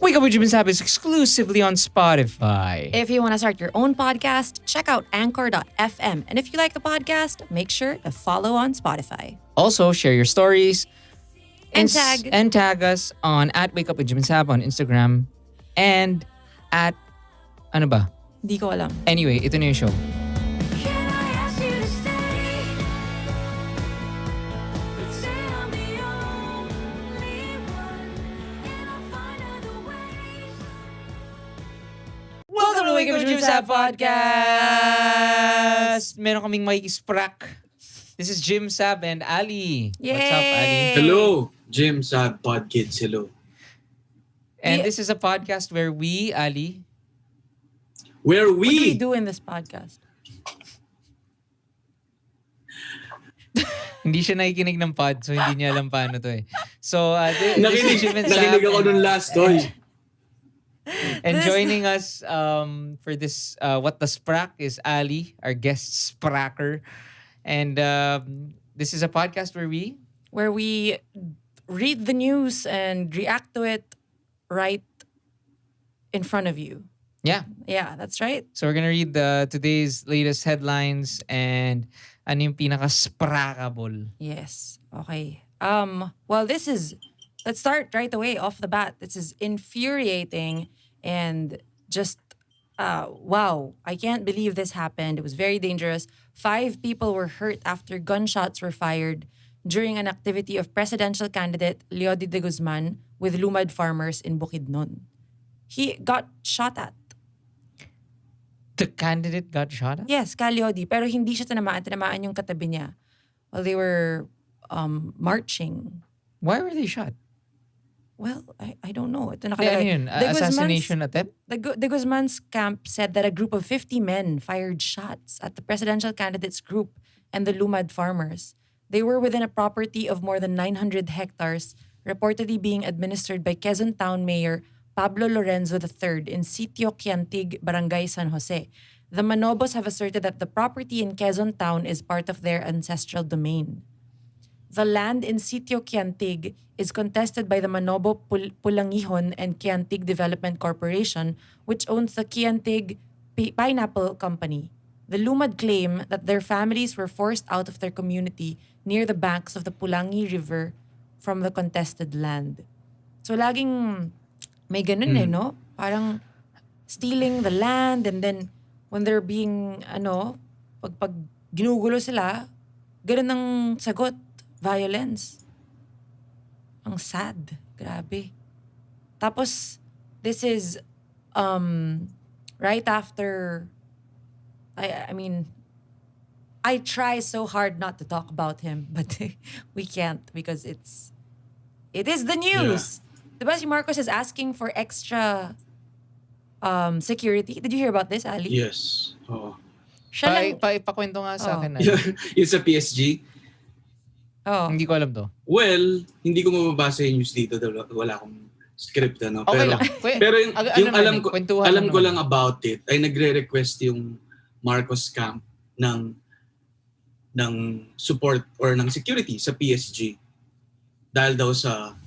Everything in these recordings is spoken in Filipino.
Wake Up with Jim and Saab is exclusively on Spotify. If you want to start your own podcast, check out anchor.fm. And if you like the podcast, make sure to follow on Spotify. Also, share your stories And tag us on @Wake Up with Jim and Saab on Instagram and at ano ba? Di ko alam. Anyway, ito na yung show. Can I ask you to stay? But say I'm the only one, and I'll find other ways. Welcome to Wake Up with Jim and Saab Podcast! Meron kaming makikisprak. This is Jim, Saab, and Ali. Yay! What's up, Ali? Hello, Jim, Saab, Podkids, hello. And this is a podcast where we, Ali, Where What do we we? do in this podcast? hindi siya nakikinig ng pod, so hindi niya alam paano to eh. So, this is Jim and Saab. Nakinig ako nung last, toy. And joining us for this WATDASPRAK is Ali, our guest spracker. And this is a podcast where we... Where we read the news and react to it right in front of you. Yeah. Yeah, that's right. So we're gonna read today's latest headlines and ano yung pinaka-sprackable. Yes. Okay. Well, let's start right away off the bat. This is infuriating and just, wow. I can't believe this happened. It was very dangerous. 5 people were hurt after gunshots were fired during an activity of presidential candidate Leody de Guzman with Lumad farmers in Bukidnon. He got shot at. The candidate got shot at? Yes, Leody. Pero hindi siya tinamaan. Tinamaan yung katabi niya while they were marching. Why were they shot? Well, I don't know. Ito Ano nakalagay. yun? Assassination attempt? The Guzman's camp said that a group of 50 men fired shots at the presidential candidates group and the Lumad farmers. They were within a property of more than 900 hectares, reportedly being administered by Quezon Town Mayor Pablo Lorenzo III in Sitio Quiantig, Barangay San Jose. The Manobos have asserted that the property in Quezon Town is part of their ancestral domain. The land in Sitio Quiantig is contested by the Manobo Pulangihon and Quiantig Development Corporation, which owns the Quiantig Pineapple Company. The Lumad claim that their families were forced out of their community near the banks of the Pulangi River from the contested land. So laging may ganun eh, no? Parang stealing the land and then when they're being, pag ginugulo sila, ganun ang sagot. Violence. Ang sad. Grabe. Tapos, this is right after, I mean, I try so hard not to talk about him, but we can't because it is the news. Diba si Marcos is asking for extra security. Did you hear about this, Ali? Yes. Oo. Siya lang. Ipakwento nga sa akin. Yung sa PSG. Oh. Hindi ko alam to. Well, hindi ko mababasa yung news dito dahil wala akong script. Ano? Okay pero, lang. pero yung alam ko naman. lang about it ay nagre-request yung Marcos camp ng support or ng security sa PSG dahil daw sa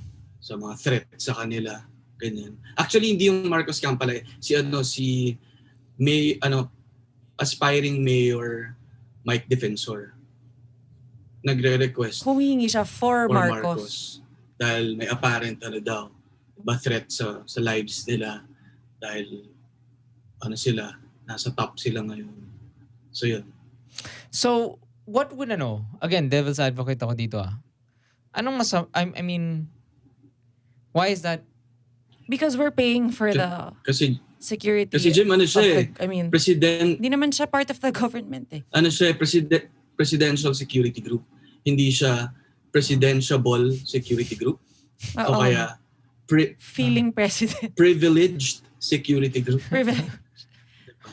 mga threat sa kanila, ganyan. Actually hindi yung Marcos camp pala, si aspiring mayor Mike Defensor nagre-request Humihingi siya for Marcos. dahil may apparent daw threat sa lives nila dahil sila nasa top sila ngayon. So yun. So, what would again, devil's advocate ako dito Anong I mean, why is that? Because we're paying for the Kasi security. Jim, siya Hindi naman siya part of the government eh. Siya presidential security group. Hindi siya presidentiable security group. O kaya feeling president. privileged security group. Privilege.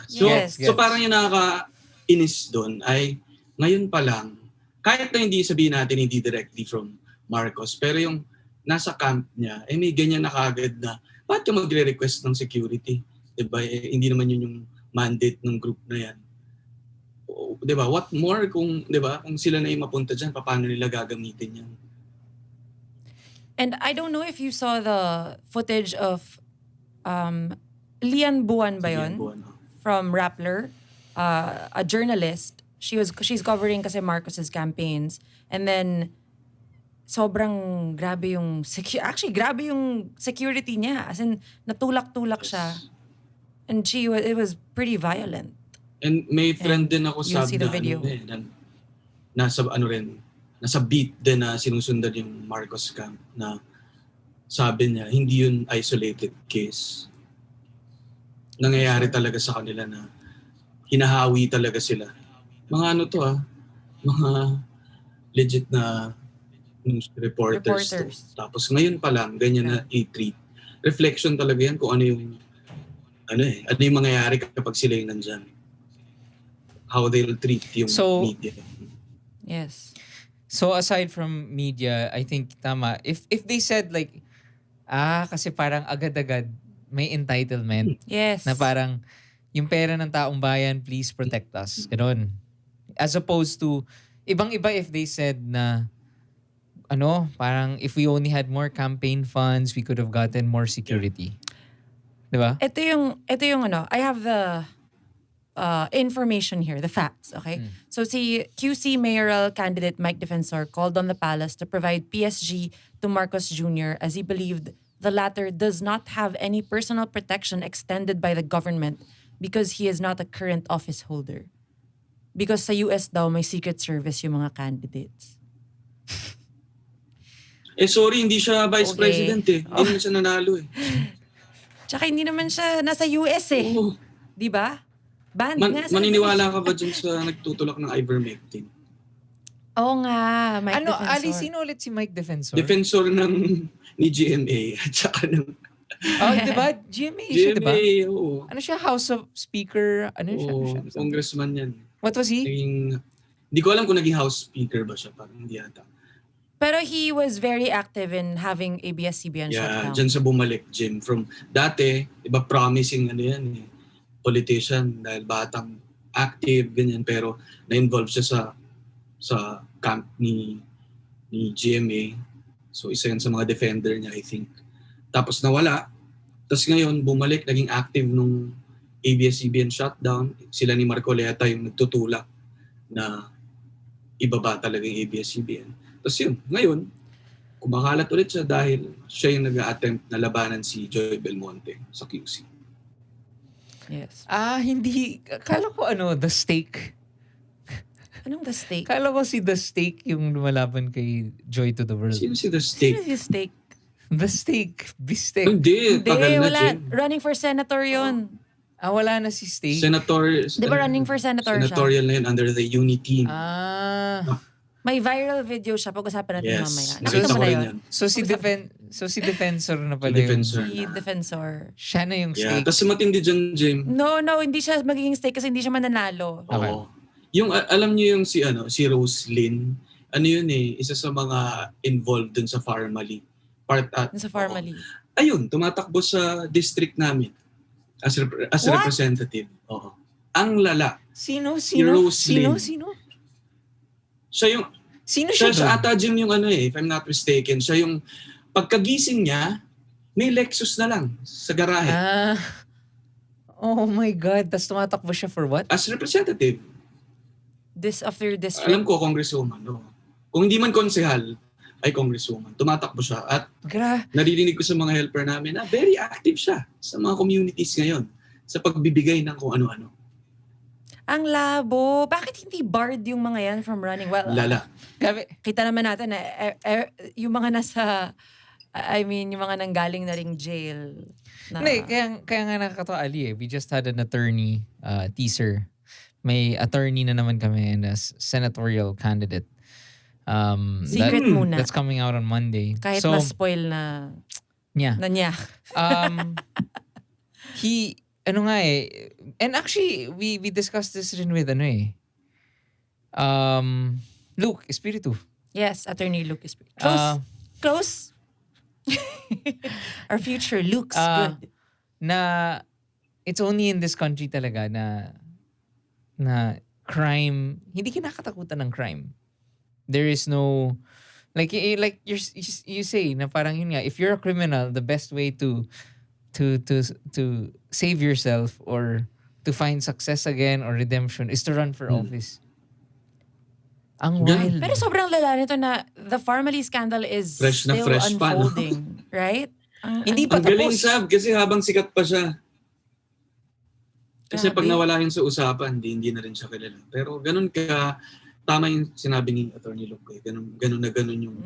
So, Yes. so parang yung nakakainis doon ay ngayon pa lang, kahit na hindi sabihin natin hindi directly from Marcos, pero yung nasa camp niya, may ganyan na kagad na, bakit ka magre-request ng security? Diba? Hindi naman yun yung mandate ng group na yan. Diba? What more kung sila na yung mapunta dyan, paano nila gagamitin yan? And I don't know if you saw the footage of Lian Buwan ba Sige, yun? buwan, oh. From Rappler, a journalist. She's covering kasi Marcos's campaigns. And then sobrang grabe yung actually grabe yung security niya. As in natulak-tulak siya. And it was pretty violent. And may friend And din ako you'll Saab see the na video. nasa beat din na sinusundan yung Marcos camp na sabi niya, hindi yun isolated case. Nangyayari talaga sa kanila na hinahawi talaga sila. Mga ano to mga legit na news reporters. To. Tapos ngayon pa lang, ganyan na i-treat. Reflection talaga yan kung ano yung mangyayari kapag sila yung nandyan. How they'll treat yung media. Yes. So aside from media, I think tama. If they said like, kasi parang agad-agad may entitlement. Yes. Na parang yung pera ng taong bayan, please protect us. Ganun. As opposed to, ibang-iba if they said na, parang if we only had more campaign funds, we could have gotten more security. Diba? Ito yung I have the information here, the facts, okay? So si QC mayoral candidate Mike Defensor called on the palace to provide PSG to Marcos Jr. as he believed the latter does not have any personal protection extended by the government because he is not a current office holder. Because sa US daw may Secret Service yung mga candidates. Sorry, hindi siya vice president Hindi naman siya nanalo Tsaka hindi naman siya nasa US Oo. Di ba? Banned nga sa Maniniwala ka ba dyan sa nagtutulak ng ivermectin? Oo nga, Mike Defensor. Ali, sino ulit si Mike Defensor? Defensor ni GMA at saka ng diba? GMA siya, diba? Oo. Ano siya? House of Speaker? Ano siya? Congressman yan. What was he? Hindi ko alam kung naging House Speaker ba siya. Parang hindi ata. Pero he was very active in having ABS-CBN shut down. Dyan sa bumalik, Jim. From dati, iba promising politician dahil batang active, ganyan. Pero na-involve siya sa camp ni GMA. So isa yan sa mga defender niya, I think. Tapos nawala. Tapos ngayon, bumalik, naging active nung ABS-CBN shutdown. Sila ni Marcoleta yung nagtutulak na ibaba talaga yung ABS-CBN. Tapos yun, ngayon, kumakalat ulit siya dahil siya yung nag-a-attempt na labanan si Joy Belmonte sa QC. Yes. Hindi. Kala ko The Steak. Anong The Steak? Kala ko si The Steak yung lumalaban kay Joy to the World. Sino si The Steak? Sino si Steak? The Steak. Bistek. Hindi, tagal na, wala. Jim. Running for senator yun. Wala na si Steak. Di ba running for senator siya? Senatorial na yun under the Uni team. May viral video siya. Pag-usapan natin mamaya. Nakita ko na rin yun? yan. So si Defensor na pala Defensor. Si Defensor. Siya na yung Yeah. Steak. Tapos matindi dyan, Jim. No, hindi siya magiging Steak kasi hindi siya mananalo. Okay. Oo. Yung, alam niyo yung si Rose Lynn, isa sa mga involved dun sa Farmally. Sa Farmally. Ayun, tumatakbo sa district namin as representative. Oo. Ang lala. Sino? Rose Lynn. Sino? Siya yung Sino siya siya doon? ata Jim yung if I'm not mistaken, siya yung pagkagising niya, may Lexus na lang sa garahe. Oh my God. Tapos tumatakbo siya for what? As representative. After district. Alam ko, congresswoman. No? Kung hindi man konsehal, ay congresswoman. Tumatakbo siya. At naririnig ko sa mga helper namin na very active siya sa mga communities ngayon sa pagbibigay ng kung ano-ano. Ang labo. Bakit hindi barred yung mga yan from running? Well, Lala. Kita naman natin na yung mga yung mga nanggaling na ring jail. Hindi, kaya nga nakakatawa, Ali. We just had an attorney teaser. May attorney na naman kami and a senatorial candidate. Secret muna. That's coming out on Monday. Kahit ma-spoil na niya. And actually, we discussed this rin with Luke Espiritu. Yes, Attorney Luke Espiritu. Close. Our future looks good. Na it's only in this country talaga na crime, hindi kinakatakutan ng crime. There is no, like you say, na parang yun nga, if you're a criminal, the best way to to save yourself or to find success again or redemption is to run for office. Ang Ganun. wild. Pero sobrang lala nito na the Farmally scandal is Fresh na still fresh pa, no? unfolding, right? Hindi pa Ang galing, tapos. Saab, kasi habang sikat pa siya. Kasi pag Grabe. nawala yun sa usapan, hindi na rin siya kilala. Pero ganun ka, tama yung sinabi ni Atty. Lungkoy. Ganun yung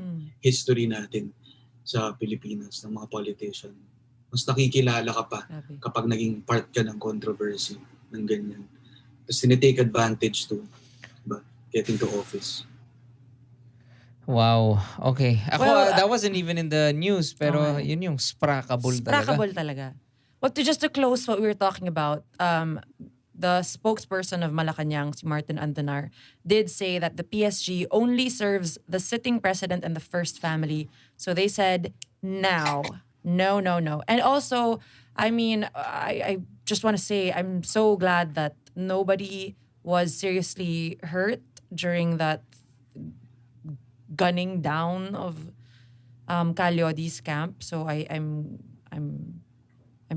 history natin sa Pilipinas ng mga politician. Mas nakikilala ka pa Grabe. kapag naging part ka ng controversy ng ganyan. Tapos tinitake advantage to getting to office. Wow. Okay. Ako, Well, that wasn't even in the news, pero Okay. yun yung sprakable talaga. Sprackable talaga. Well, just to close what we were talking about, the spokesperson of Malacanang, si Martin Antanar, did say that the PSG only serves the sitting president and the first family. So they said, now, no. And also, I mean, I just want to say, I'm so glad that nobody was seriously hurt during that gunning down of Calyodi's camp. So I'm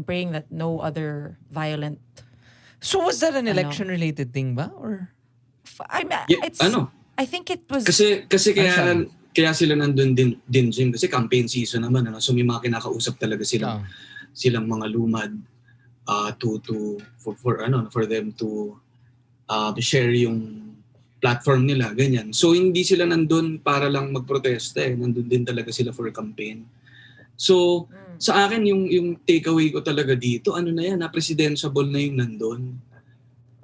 praying that no other violent. So was that an election-related thing ba? Or? I think it was. Kasi Ano kaya sila nandun din Jim, kasi campaign season naman, ano? So may mga kinakausap talaga silang mga lumad for them to share yung platform nila, ganyan. So hindi sila nandun para lang magprotesta nandun din talaga sila for campaign. So sa akin yung takeaway ko talaga dito, ano na yan, presidentiable na yung nandun.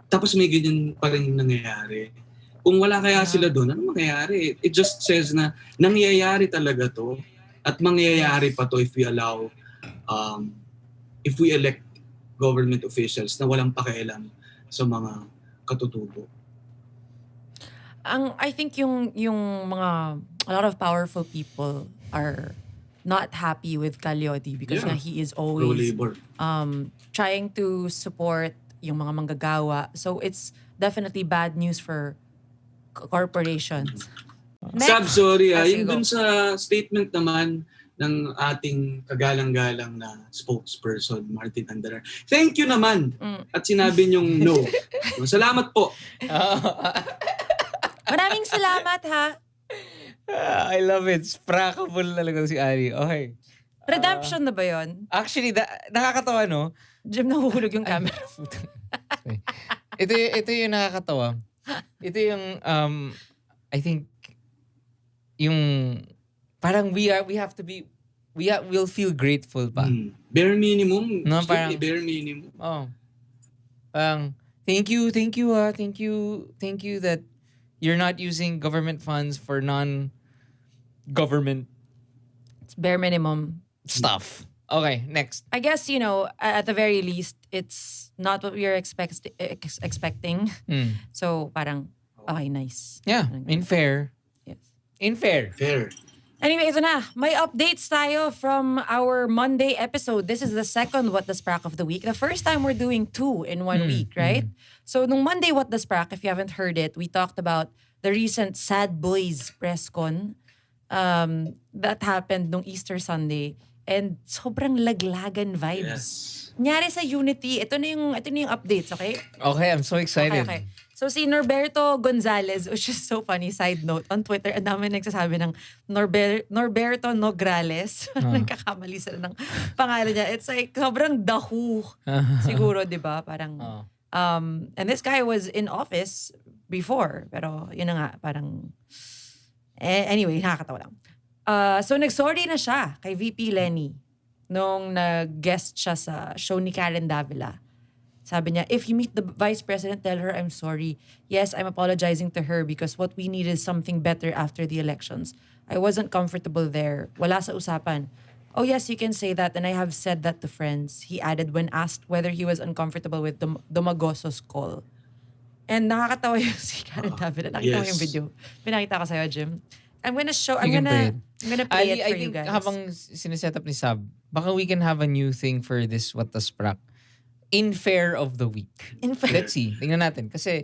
Tapos may ganyan pa rin yung nangyayari. Kung wala kaya sila doon, ano mangyayari? It just says na nangyayari talaga to at mangyayari pa to if we elect government officials na walang pakialam sa mga katutubo. I think yung mga a lot of powerful people are not happy with Calyodi because nga he is always Pro-labor. trying to support yung mga manggagawa. So it's definitely bad news for corporations. Sab, sorry Sige, yung go. dun sa statement naman ng ating kagalang-galang na spokesperson, Martin Andarar. Thank you naman. At sinabi niyong no. Salamat po. Maraming salamat ha. I love it. Sprakable talaga si Ari. Okay. Redemption na ba yun? Actually, nakakatawa, no? Jim, nahuhulog yung camera. Sorry. ito yung nakakatawa. Ito yung, I think, yung, parang we'll feel grateful pa. Bare minimum. No, Strictly parang- bare minimum. Oh. Parang, thank you that you're not using government funds for non-government It's bare minimum. stuff. Okay, next. I guess, at the very least, it's not what we are expecting. So, parang, okay, nice. Yeah, in fair. Yes. In fair. Fair. Anyway, ito na. May updates tayo from our Monday episode. This is the second What the Sprack of the week. The first time we're doing 2 in 1 week, right? So, nung Monday What the Sprack, if you haven't heard it, we talked about the recent Sad Boys press con that happened nung Easter Sunday. And sobrang laglagan vibes. Yes. Nyari sa Unity, ito na yung updates, okay? Okay, I'm so excited. Okay. So si Norberto Gonzalez, which is so funny, side note, on Twitter, ang dami nagsasabi ng Norberto Nograles. Nagkakamali sila ng pangalan niya. It's like, sobrang dahu. Siguro, di ba? Parang, and this guy was in office before. Pero, yun na nga, parang, anyway, nakakatawa lang. So nag-sorry na siya kay VP Lenny nung nag-guest siya sa show ni Karen Davila. Sabi niya, if you meet the Vice President, tell her I'm sorry. Yes, I'm apologizing to her because what we need is something better after the elections. I wasn't comfortable there. Wala sa usapan. Oh yes, you can say that and I have said that to friends. He added when asked whether he was uncomfortable with Dumagoso's call. And nakakatawa yung si Karen Davila. Nakita mo Yes. yung video. Pinakita ko sa'yo, Jim. I'm gonna You can play it. play Ali, it for I you think guys. habang siniset up ni Sab, baka we can have a new thing for this What the Sprack. In fair of the week. In fair. Let's see. Tingnan natin. Kasi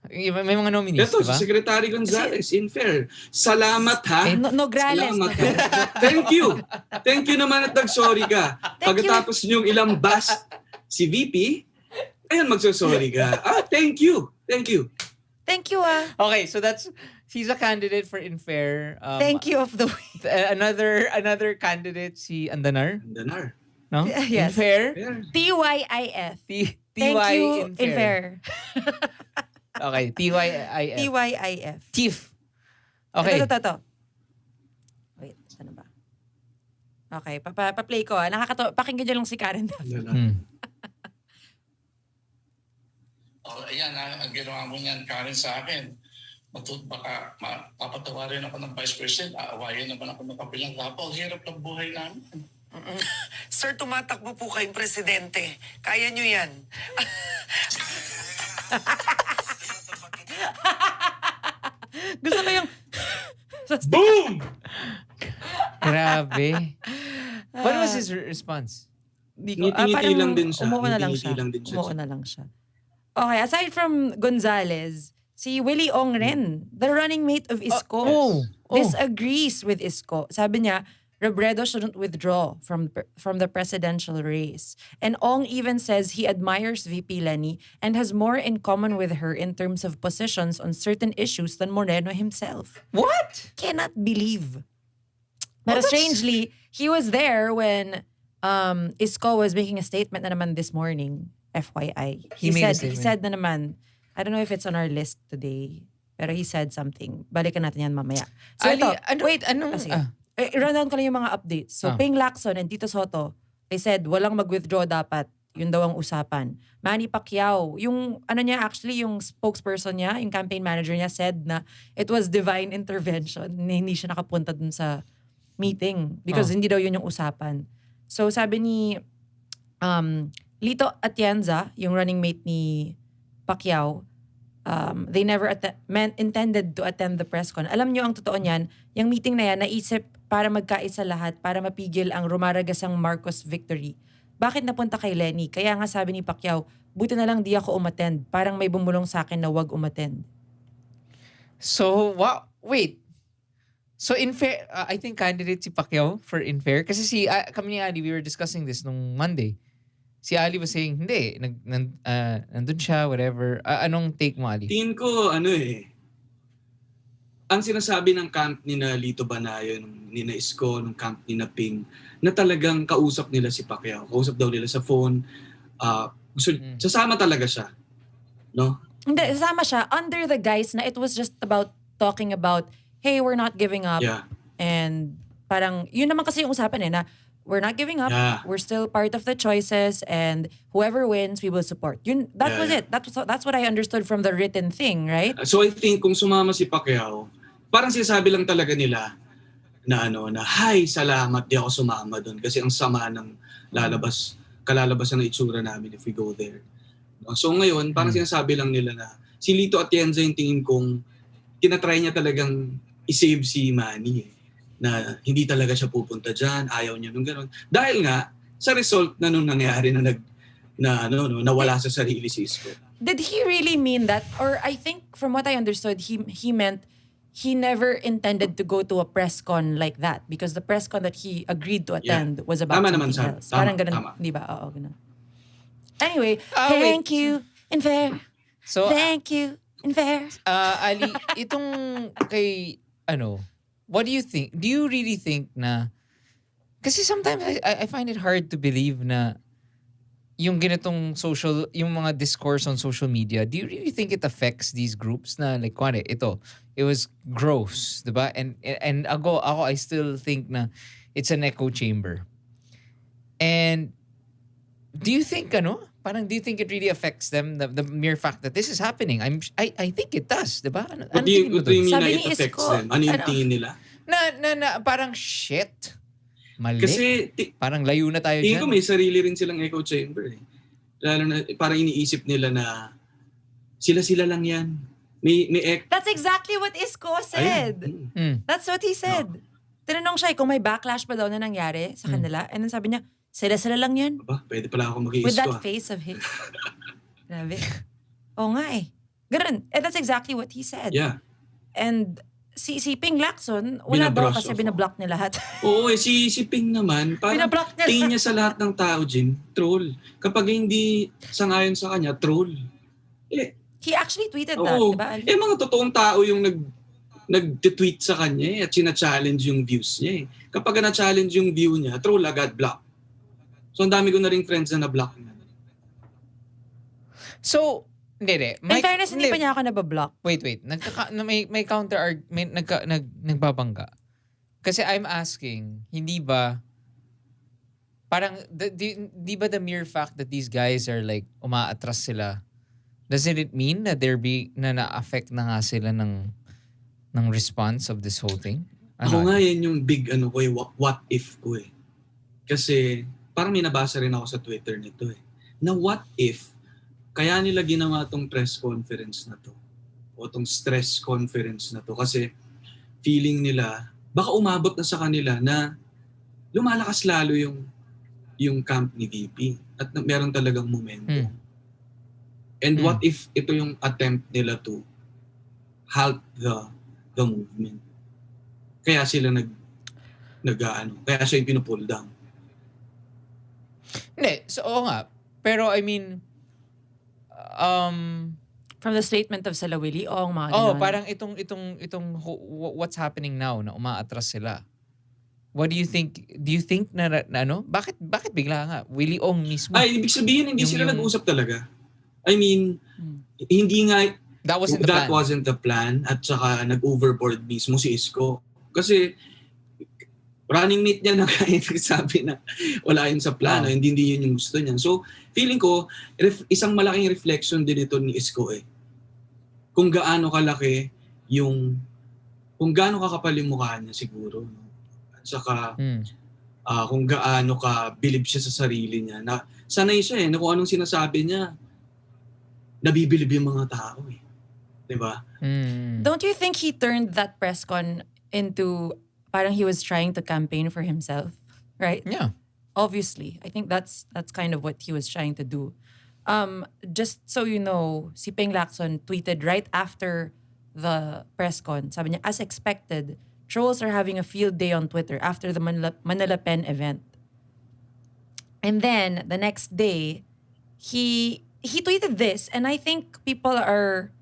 May mga nominees, Ito, diba? si Secretary Gonzales, in fair. Salamat ha. Nograles. Salamat ha. Thank you. Thank you naman at nag-sorry ka. Pagkatapos niyong ilambas si VP, ayun, magsasorry ka. Thank you. Thank you. Thank you ah. Okay, so he's a candidate for Infair. Thank you of the week. Another candidate, si Andanar. Danar. No? Yes. Infair. Fair. TYIF. T-Y Thank you, Infair. Infair. Okay, TYIF. TYIF. Chief. Okay. Ito. Wait, ano ba? Okay, pa-play ko. Nakakatawa. Pakinggan nyo lang si Karen. Danar. Ayan, ang ginawa mo niyan, Karen, sa akin. Baka papatawarin ako ng Vice President, aawayin naman ako ng kabilang kapo. Hirap ng buhay namin. Sir, tumatakbo po kayong presidente. Kaya nyo yan. Gusto ko yung... Boom! Grabe. What was his response? Ngiti-ngiti lang din siya. Umuo na lang Ngiti-ngiti siya. lang din siya. Umuo na lang siya. Okay, aside from Gonzales, si Willie Ong rin, the running mate of Isko, disagrees with Isko. Sabi niya, Robredo shouldn't withdraw from the presidential race. And Ong even says he admires VP Lenny and has more in common with her in terms of positions on certain issues than Moreno himself. What? Cannot believe. But strangely, he was there when Isko was making a statement na naman this morning, FYI. He made a He statement. said na naman, I don't know if it's on our list today, pero he said something. Balikan natin yan mamaya. So Ali, ito, anong... run down ko lang yung mga updates. So Ping Lacson and Tito Soto, they said walang mag-withdraw dapat. Yun daw ang usapan. Manny Pacquiao, yung ano niya actually, yung spokesperson niya, yung campaign manager niya said na it was divine intervention. Hindi siya nakapunta dun sa meeting because hindi daw yun yung usapan. So sabi ni Lito Atienza, yung running mate ni Pacquiao, they never intended to attend the press con. Alam nyo ang totoo niyan, yung meeting na yan, naisip para magkaisa lahat, para mapigil ang rumaragasang Marcos victory. Bakit napunta kay Lenny? Kaya nga sabi ni Pacquiao, buti na lang di ako umattend. Parang may bumulong sa akin na wag umattend. So, wait. So, Infair, I think candidate si Pacquiao for Infair. Kasi kami ni Ali, we were discussing this nung Monday. Si Ali was saying, hindi, nandun siya, whatever. Anong take mo, Ali? Tingin ko, ang sinasabi ng camp ni na Lito Banayo, ni na Isko, ng camp ni na Ping, na talagang kausap nila si Pacquiao. Kausap daw nila sa phone. Sasama talaga siya. No? Hindi, sasama siya under the guise na it was just about talking about, hey, we're not giving up. Yeah. And parang, yun naman kasi yung usapan na we're not giving up. Yeah. We're still part of the choices, and whoever wins, we will support. That was it. That's what I understood from the written thing, right? So I think kung sumama si Pacquiao, parang sinasabi lang talaga nila na hi, salamat, di ako sumama doon kasi ang sama ng kalalabasan ng itsura namin if we go there. No? So ngayon, parang sinasabi lang nila na si Lito Atienza yung tingin kong tinatry niya talagang i-save si Manny na hindi talaga siya pupunta dyan, ayaw niya nung gano'n. Dahil nga, sa result na nung nangyari na nawala sa sarili si Isko. Did he really mean that? Or I think from what I understood, he meant he never intended to go to a press con like that because the press con that he agreed to attend was about Tama something naman, else. Tama, Parang ganun, tama. di ba? Oo, ganun. Anyway, wait. thank you, Infair. So, Thank you, Infair. Ali, itong kay, what do you think? Do you really think na, kasi sometimes I find it hard to believe na yung ganitong yung mga discourse on social media, do you really think it affects these groups na like, it was gross, diba? And ako, I still think na it's an echo chamber. And do you think, do you think it really affects them, the mere fact that this is happening? I think it does, diba? What do you mean na Sabi it ni affects Isko, them? Ano yung tingin nila? Na parang shit. Mali. Kasi parang layo na tayo tingin ko dyan. may sarili rin silang echo chamber. Lalo na parang iniisip nila na sila lang yan. May That's exactly what Isko said. That's what he said. Tinanong siya kung may backlash pa daw na nangyari sa kanila. And then sabi niya, sila lang yan. Aba, pwede pala ako mag-iisko. With that face of his. Grabe. Oo nga eh. Ganun. And that's exactly what he said. Yeah. And si Ping Lacson, wala daw Binabrush kasi off. binablock niya lahat. Oo, si Ping naman, parang Binablock niya tingin lahat. niya sa lahat ng tao, Jim, troll. Kapag hindi sangayon sa kanya, troll. Eh, He actually tweeted that, oo. di ba, Ali? Mga totoong tao yung nag-tweet sa kanya at sina-challenge yung views niya eh. Kapag na-challenge yung view niya, troll agad, block. So, ang dami ko na ring friends na na-block niya. So, hindi. In fairness, hindi pa niya ako nabablock. Wait. May counter nagbabangga. Kasi I'm asking, hindi ba parang di ba the mere fact that these guys are like umaatras sila, doesn't it mean that na na-affect na nga sila ng response of this whole thing? Ako nga yan yung big ko eh, what if ko eh. Kasi parang may nabasa rin ako sa Twitter nito eh. Na what if kaya nila ginawa tong press conference na to o tong stress conference na to kasi feeling nila baka umabot na sa kanila na lumalakas lalo yung camp ni VP at meron talagang momentum. And what if ito yung attempt nila to halt the movement? Kaya sila kaya siya yung pinupull down. Hindi, so oo nga. Pero I mean, From the statement of Salawili, mga ganon. parang itong what's happening now na umaatras sila. What do you think? Do you think na ano? Bakit bigla nga? Willie Ong mismo. Ay, ibig sabihin hindi sila nag-usap talaga. I mean, hindi nga That wasn't the plan. At saka nag-overboard mismo si Isko. Kasi running mate niya na kaya nagsabi na wala yun sa plano, hindi yun yung gusto niya. So, feeling ko, isang malaking reflection din ito ni Isko eh. Kung gaano kalaki kung gaano kakapal yung mukha niya siguro. No? At saka, kung gaano ka bilib siya sa sarili niya. Na, sanay siya na kung anong sinasabi niya, nabibilib yung mga tao eh. Diba? Don't you think he turned that press con into parang he was trying to campaign for himself, right? Yeah. Obviously, I think that's kind of what he was trying to do. Just so you know, si Ping Lacson tweeted right after the press con. Sabi niya, as expected, trolls are having a field day on Twitter after the Manila Pen event. And then the next day, he tweeted this, and I think people are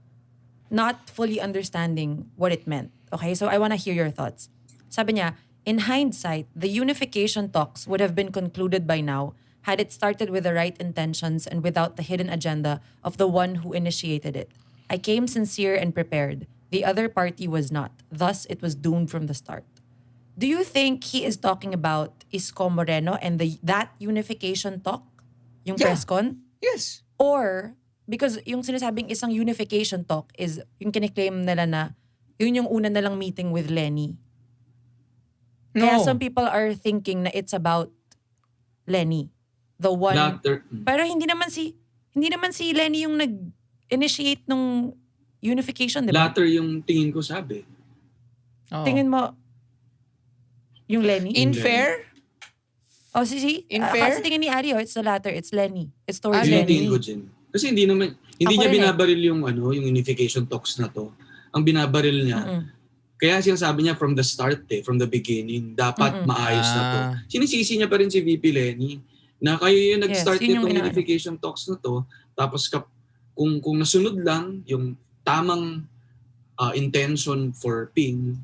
not fully understanding what it meant. Okay, so I want to hear your thoughts. Sabi niya, in hindsight, the unification talks would have been concluded by now had it started with the right intentions and without the hidden agenda of the one who initiated it. I came sincere and prepared. The other party was not. Thus, it was doomed from the start. Do you think he is talking about Isko Moreno and that unification talk? Yung Yeah. press con? Yes. Or, because yung sinasabing isang unification talk is yung kiniklaim nila na yun yung una nalang meeting with Lenny. Kaya some people are thinking na it's about Lenny. The one. Pero hindi naman si Lenny yung nag-initiate nung unification, di ba? Latter yung tingin ko sabi. Tingin mo, yung Lenny? In Lenny. fair? In fair? Kasi tingin ni Ario, it's the latter. It's Lenny. It's towards Yun yung Lenny. tingin ko dyan. Kasi hindi Ako niya rin eh. binabaril yung unification talks na to. Ang binabaril niya, kaya sinasabi niya from the start from the beginning, dapat maayos na to. Sinisisi niya pa rin si VP Lenny na kayo yung nag-start yun yung nitong unification talks na to. Tapos kung nasunod lang yung tamang intention for Ping,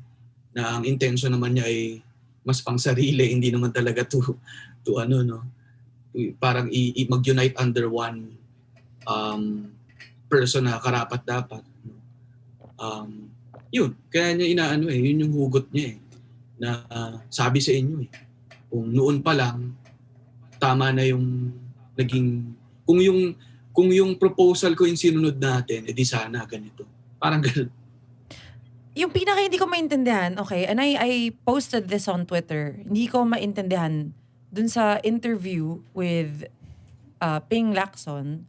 na ang intention naman niya ay mas pang sarili, hindi naman talaga to parang mag-unite under one person na karapat dapat. Yun, kaya niya yun yung hugot niya na sabi sa inyo kung noon pa lang tama na yung naging kung yung proposal ko yung sinunod natin, edi sana ganito. Parang ganun. Yung pinaka hindi ko maintindihan, okay, and I posted this on Twitter, hindi ko maintindihan dun sa interview with Ping Lacson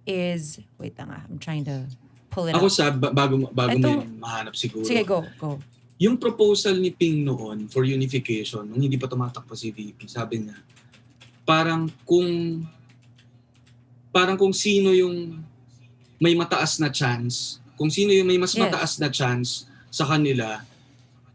is, wait nga, I'm trying to pull it Ako up. bago mo Ito- mahanap siguro. Sige, go. Yung proposal ni Ping noon for unification, nung hindi pa tumatakbo si VP, sabi niya, parang kung sino yung may mataas na chance kung sino yung may mas Yes. mataas na chance sa kanila,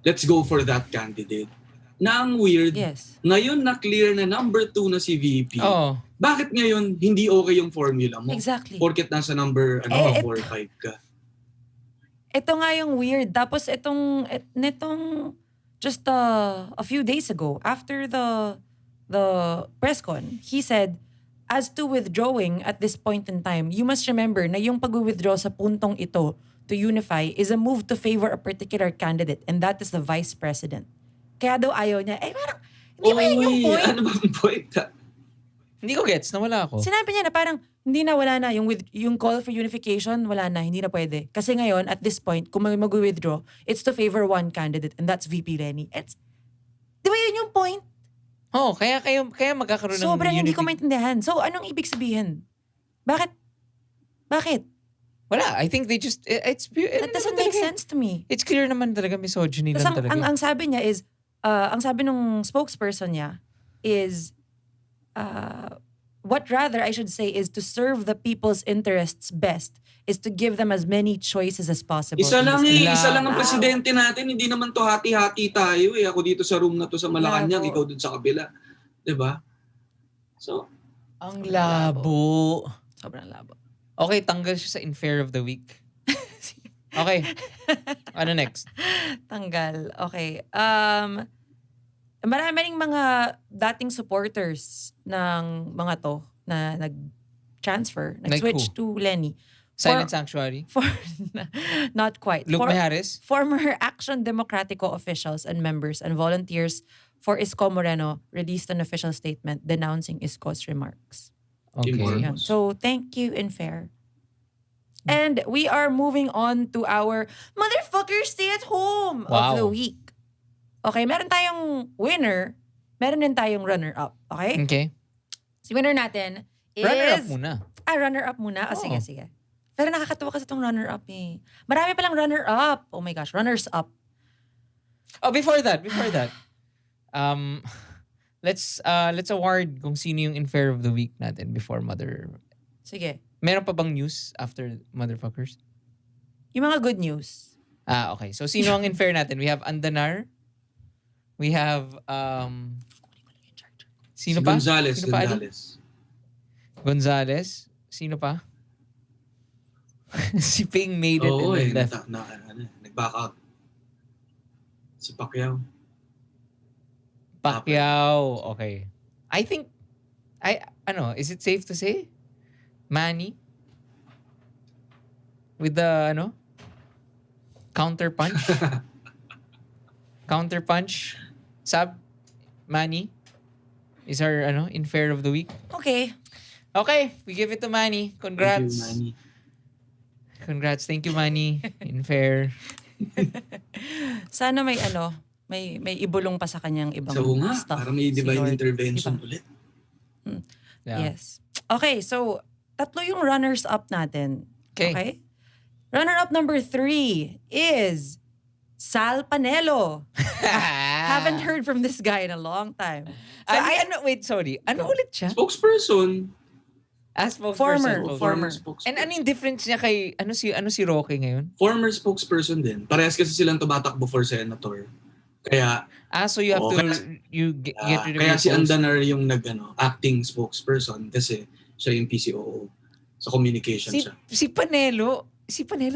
let's go for that candidate. Na ang weird, Yes. ngayon na clear na number 2 na si VP, Oo. bakit ngayon hindi okay yung formula mo? Exactly. Porket nasa number 4 or 5 ka. Ito nga yung weird. Tapos nitong just a few days ago, after the press con, he said, as to withdrawing at this point in time, you must remember na yung pag-withdraw sa puntong ito to unify is a move to favor a particular candidate, and that is the vice president. Kaya daw ayaw niya. Parang, hindi ba yun yung point? Ano bang point? Hindi ko gets, nawala ako. Sinabi niya na parang, wala na. Yung call for unification, wala na. Hindi na pwede. Kasi ngayon, at this point, kung mag-withdraw, it's to favor one candidate, and that's VP Lenny. Di ba yun yung point? Oh, kaya magkakaroon ng Sobrang hindi ko unity. maintindihan. So, anong ibig sabihin? Bakit? Wala, I think they just, That doesn't make sense to me. It's clear naman talaga, misogyny lang Tapos talaga. ang sabi niya is, ang sabi nung spokesperson niya is, what rather I should say is to serve the people's interests best is to give them as many choices as possible. Isa lang isa lang ang Wow. presidente natin. Hindi naman to hati-hati tayo eh. Ako dito sa room na to sa Malacanang, Labo. ikaw dun sa kabila. 'Di ba? So, Ang labo. Sobrang labo. Okay, tanggal siya sa Infair of the Week. Okay. Ano next? Tanggal. Okay. Maraming mga dating supporters ng mga to na nag-transfer, nag-switch Like who? to Lenny. Silent Sanctuary? Not quite. Luke Mejares? Former Action Democratico officials and members and volunteers for Isko Moreno released an official statement denouncing Isko's remarks. Okay. Teamwork. Yun. So, thank you, Infair. And we are moving on to our motherfucker stay at home of Wow. the week. Okay, meron tayong winner, meron din tayong runner-up. Okay? Okay. Si winner natin is... Runner-up muna. Runner-up muna? Oo. Sige, sige. Pero nakakatuwa kasi itong runner-up eh. Marami palang runner-up. Oh my gosh, runners-up. Oh, before that, let's award kung sino yung Infair of the Week natin before Mother. Sige. Meron pa bang news after Motherfuckers? Yung mga good news. Okay. So, sino ang Infair natin? We have Andanar. We have, sino si pa? Gonzales, Sino pa, Ali? Gonzales. Gonzales. Sino pa? Si Ping made it Oo and then eh, left. nag-back out. Si Pacquiao. Pacquiao. Okay. I think, is it safe to say? Manny? With the, counter punch? Counter punch? Saab? Manny? Is our, Infair of the Week? Okay. Okay, we give it to Manny. Congrats. Thank you, Manny. Congrats. Thank you, Manny. Infair. Sana may may ibulong pa sa kanyang ibang So nga, stuff. para may si divine Lord. intervention Diba? ulit. Yeah. Yes. Okay, so tatlo yung runners-up natin. Okay. Okay? Runner-up number 3 is Sal Panelo. Haven't heard from this guy in a long time. So Wait, sorry. Ano ulit siya? Spokesperson. As spokesperson. Former. spokesperson. And ano yung difference niya kay, ano si Roque ngayon? Former spokesperson din. Parehas kasi silang tumatakbo for senator. Kaya, So you have Oo, to, kaya- get rid of kaya your si post. Andanar yung acting spokesperson kasi siya yung PCOO. Sa communication siya. Si Panelo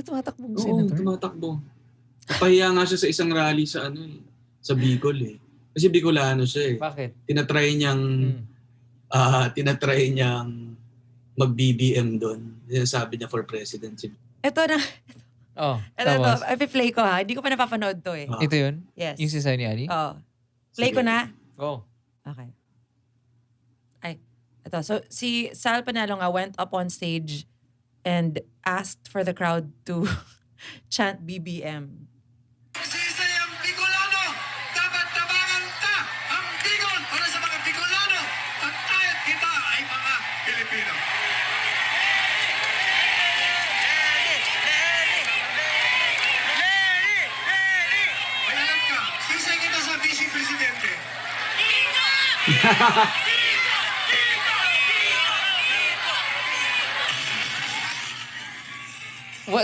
tumatakbong Oo, senator. tumatakbo. Pahiya nga siya sa isang rally sa sa Bicol eh. Kasi Bicolano siya eh. Bakit? Tinatry niyang mag-BBM doon. Sabi niya for presidency. Ito na. Ito, Tapos, i-play ko ha. Hindi ko pa napapanood to eh. Ah. ito yun? Yes. Yung si Sunny Ali? Oh. Play Sige. ko na. Go. Okay. Ito. So, si Sal Panalo nga went up on stage and asked for the crowd to chant BBM. Sisay ang Bicolano! Dapat tabangan ta ang Bicol para sa mga Bicolano! At tayo't kita ay mga Pilipino. Mayalan ka, sisay kita sa Vice Presidente.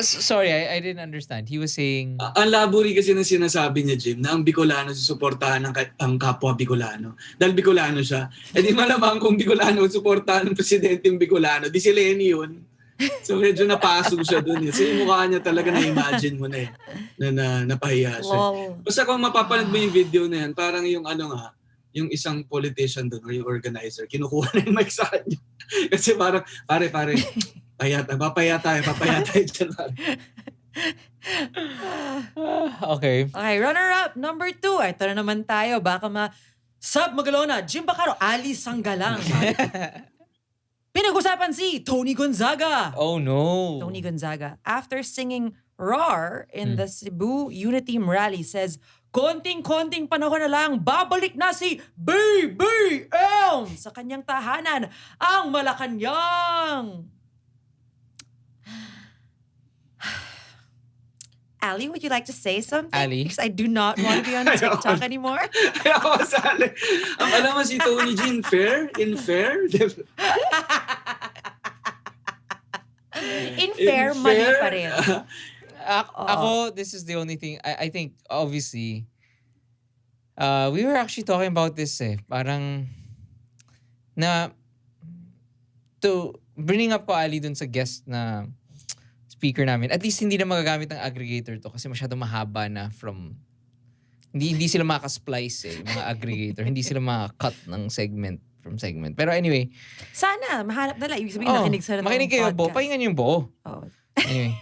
Sorry, I didn't understand. He was saying... Ang labori kasi ng sinasabi niya, Jim, na ang Bicolano susuportahan ang kapwa Bicolano. Dahil Bicolano siya. E di malamang kung Bicolano susuportahan ng presidente yung Bicolano, di si Lenny yun. So medyo napasok siya dun. So yung mukha niya talaga na-imagine mo na eh. Napahiya siya. Lol. Basta kung mapapanood mo yung video na yan, parang yung yung isang politician doon or yung organizer, kinukuha na yung mic sa kanya. Kasi parang, pare, papaya tayo dyan. Okay. Okay, runner-up number 2. Ito na naman tayo. Baka Saab Magalona, Jim Bacaro, Ali Sangalang. Pinag-usapan si Tony Gonzaga. Oh no. Tony Gonzaga, after singing RAR in the Cebu Unity Rally, says, konting-konting panahon na lang, babalik na si BBM sa kanyang tahanan, ang Malacanang. Ali, would you like to say something? Ali? Because I do not want to be on TikTok anymore. Kaya ako masali. Ang alam mo si Tony G, in fair? In fair, mali pa rin. Ako, this is the only thing. I think, obviously, we were actually talking about this Parang, to bring up ko Ali dun sa guest na speaker namin. At least hindi na magagamit ng aggregator to kasi masyado mahaba na from... Hindi sila makasplice mga aggregator. Hindi sila makakat ng segment from segment. Pero anyway. Sana, mahanap na lang. Ibig sabihin, nakinig sa makinig kayo, Bo. Pahingan yung Bo. Oh. Anyway.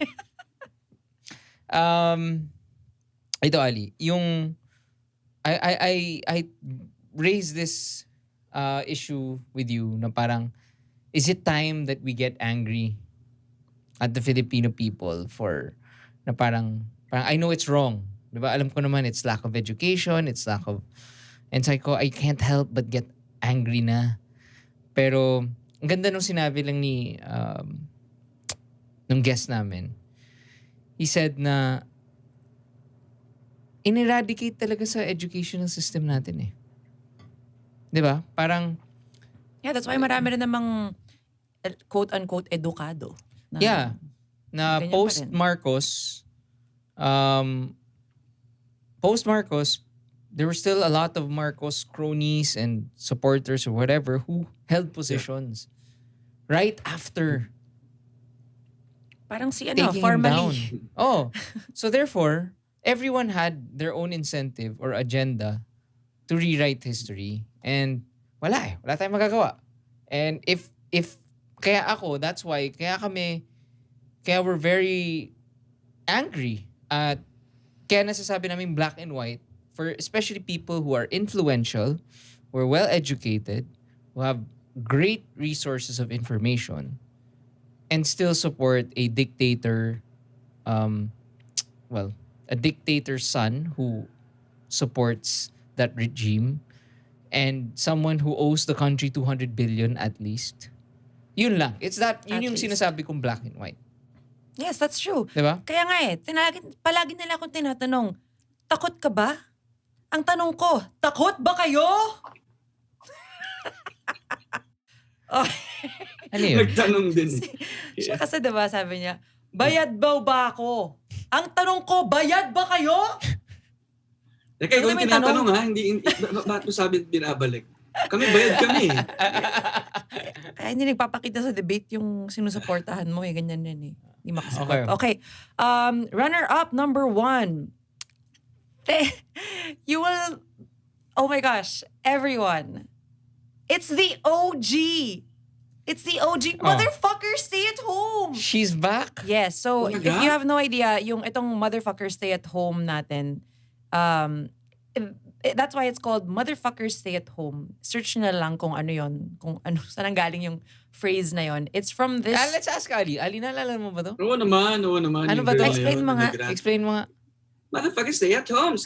Ito Ali, yung I raised this issue with you na parang, is it time that we get angry at the Filipino people for na parang I know it's wrong. Diba? Alam ko naman it's lack of education, it's lack of... And so I can't help but get angry na. Pero ang ganda nung sinabi lang ni nung guest namin. He said na ineradicate talaga sa educational system natin 'Di ba? Parang Yeah, that's why marami rin namang quote-unquote edukado. Na ganyan pa post rin. Marcos, there were still a lot of Marcos cronies and supporters or whatever who held positions right after Parang si taking him formally. down. Oh, so therefore, everyone had their own incentive or agenda to rewrite history, and wala tayong magagawa. And if kaya ako, that's why, kaya we're very angry at, kaya nasasabi namin black and white, for especially people who are influential, who are well-educated, who have great resources of information, and still support a dictator, a dictator's son who supports that regime, and someone who owes the country 200 billion at least. Yun lang. It's that, yun At yung least. sinasabi kong black and white. Yes, that's true. Diba? Kaya nga palagi nila akong tinatanong, takot ka ba? Ang tanong ko, takot ba kayo? Oh, Ano yun? Nagtanong din. siya kasi diba sabi niya, bayad ba ako? Ang tanong ko, bayad ba kayo? Teka, Ano ikaw naman yung yung tinatanong bakit mo sabi binabalik? Kami bayad kami. Kaya hindi nagpapakita sa debate yung sinusuportahan mo ganyan yan Hindi makasagot. Okay. Okay. Runner-up number 1. You will, oh my gosh, everyone. It's the OG. It's the OG. Oh. Motherfucker, stay at home. She's back? Yes. So, Oh my if God. you have no idea, yung itong motherfucker stay at home natin, that's why it's called motherfucker stay at home. Search na lang kung ano yon, kung ano, saan ang galing yung phrase na yon. It's from this... Let's ask Ali. Ali, naalala mo ba to? Oo naman. Ano Yung ba to? girl na Explain yun, mo nga. nag-rant. Explain mo nga. Motherfucker, stay at home.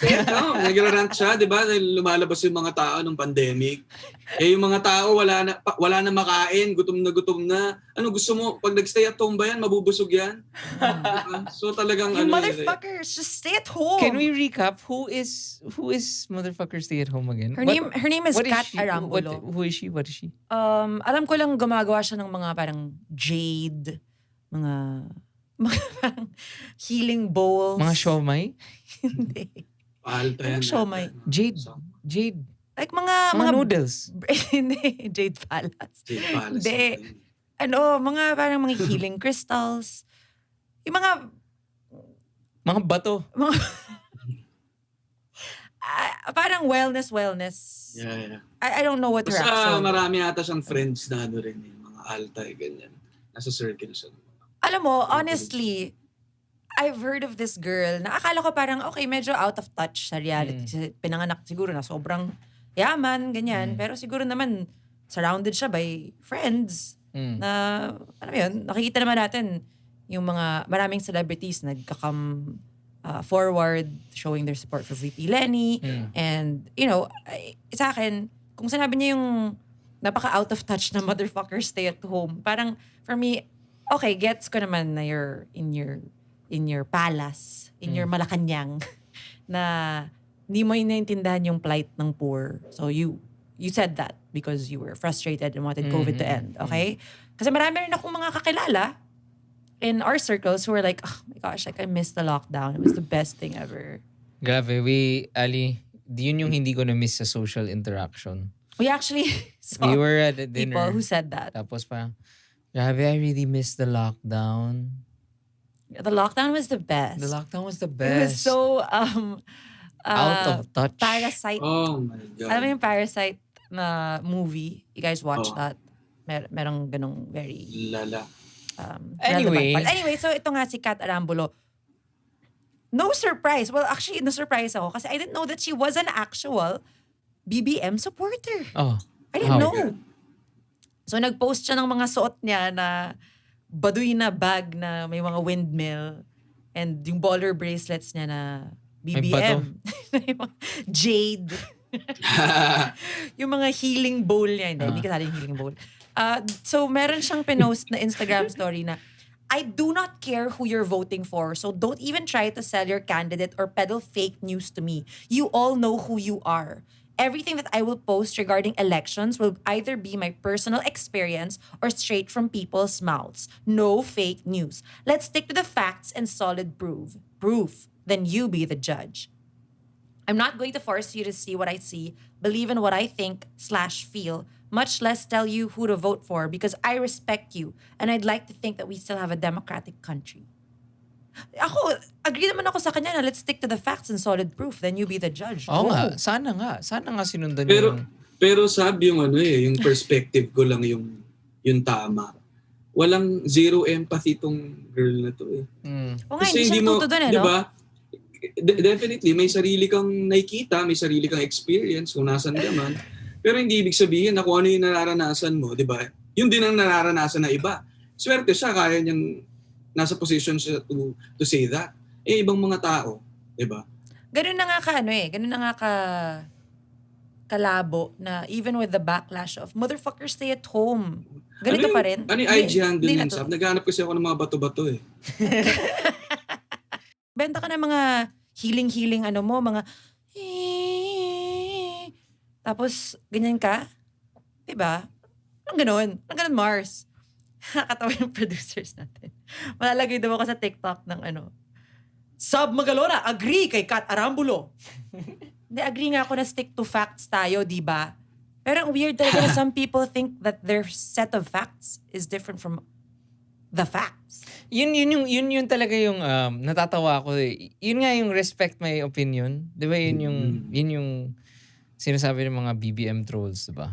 Nag-rant siya, di ba? Dahil lumalabas yung mga tao nung pandemic. Yung mga tao, wala na makain, gutom na. Ano gusto mo? Pag nag-stay at home ba yan, mabubusog yan? Diba? So talagang You ano motherfuckers, just stay at home. Can we recap? Who is motherfucker stay at home again? Her name is what Kat she? Arambulo. Who is she? What is she? Alam ko lang gumagawa siya ng mga parang jade, mga mga parang healing bowls. Mga siomay? Hindi. Palta yan. Anong siomay? Jade. So, Jade. Like mga Mga noodles. Hindi, Jade Palace. Jade Palace. Hindi. Mga parang mga healing crystals. Yung mga Mga bato. parang wellness. Yeah. I don't know what her Basta actual... marami ata siyang friends na ano rin, mga altay, ganyan. Nasa circle siya. Alam mo, honestly, I've heard of this girl na akala ko parang, okay, medyo out of touch sa reality. Kasi pinanganak siguro na sobrang yaman, ganyan. Pero siguro naman, surrounded siya by friends na, alam mo yun, nakikita naman natin yung mga maraming celebrities nagka-come forward showing their support for VP Lenny. And, sa akin, kung sinabi niya yung napaka-out of touch na motherfucker stay at home, parang, for me, okay, gets ko naman na you're in your palace, in your Malacanang, na hindi mo inaintindihan yung plight ng poor. So you said that because you were frustrated and wanted COVID to end, okay? Kasi marami rin akong mga kakilala in our circles who were like, oh my gosh, like I missed the lockdown. It was the best thing ever. Grabe, Ali, yun yung hindi ko na-miss sa social interaction. We actually saw We were at a dinner. people who said that. Tapos parang, grabe, I really missed the lockdown. The lockdown was the best. The lockdown was the It was best. so Out of touch. Parasite. Oh my God. Alam mo yung Parasite na movie? You guys watch Oh. that? Merong ganong very Lala. Anyway. relevant part. Anyway, so ito nga si Kat Arambulo. No surprise. Well, actually, na-surprise ako kasi I didn't know that she was an actual BBM supporter. Oh. I didn't How? know. So nag-post siya ng mga suot niya na baduy na bag na may mga windmill and yung baller bracelets niya na BBM. Yung mga jade. Yung mga healing bowl niya. Hindi kasali yung healing bowl. So meron siyang pinost na Instagram story na, I do not care who you're voting for, so don't even try to sell your candidate or peddle fake news to me. You all know who you are. Everything that I will post regarding elections will either be my personal experience or straight from people's mouths. No fake news. Let's stick to the facts and solid proof. Then you be the judge. I'm not going to force you to see what I see, believe in what I think/feel, much less tell you who to vote for because I respect you and I'd like to think that we still have a democratic country. Ako, agree naman ako sa kanya na let's stick to the facts and solid proof, then you be the judge. Oo Go. nga. Sana nga sinundan Pero yung... pero sabi yung yung perspective ko lang yung tama. Walang zero empathy tong girl na to O nga, hindi siya natuto doon no? Diba? Definitely, may sarili kang nakikita, may sarili kang experience kung nasan ka man. Pero hindi ibig sabihin na kung ano yung nararanasan mo, di ba? Yun din ang nararanasan na iba. Swerte siya, kaya niyang nasa position siya to say that. Ibang mga tao, di ba? Ganun na nga ganun na nga kalabo na even with the backlash of motherfuckers stay at home. Ganito pa rin. Ano yung IG handle niyan, Saab? Naghanap kasi ako ng mga bato-bato Benta ka ng mga healing mga tapos ganyan ka. Diba? Ang ganun, Mars. Nakakatawa yung producers natin. Malalagay daw ako sa TikTok ng Saab Magalona, agree kay Kat Arambulo. Hindi, agree nga ako na stick to facts tayo, di ba? Pero ang weird talaga na some people think that their set of facts is different from the facts. Yun talaga yung natatawa ko eh. Yun nga yung respect my opinion. Di ba yun yung sinasabi ng mga BBM trolls, di ba?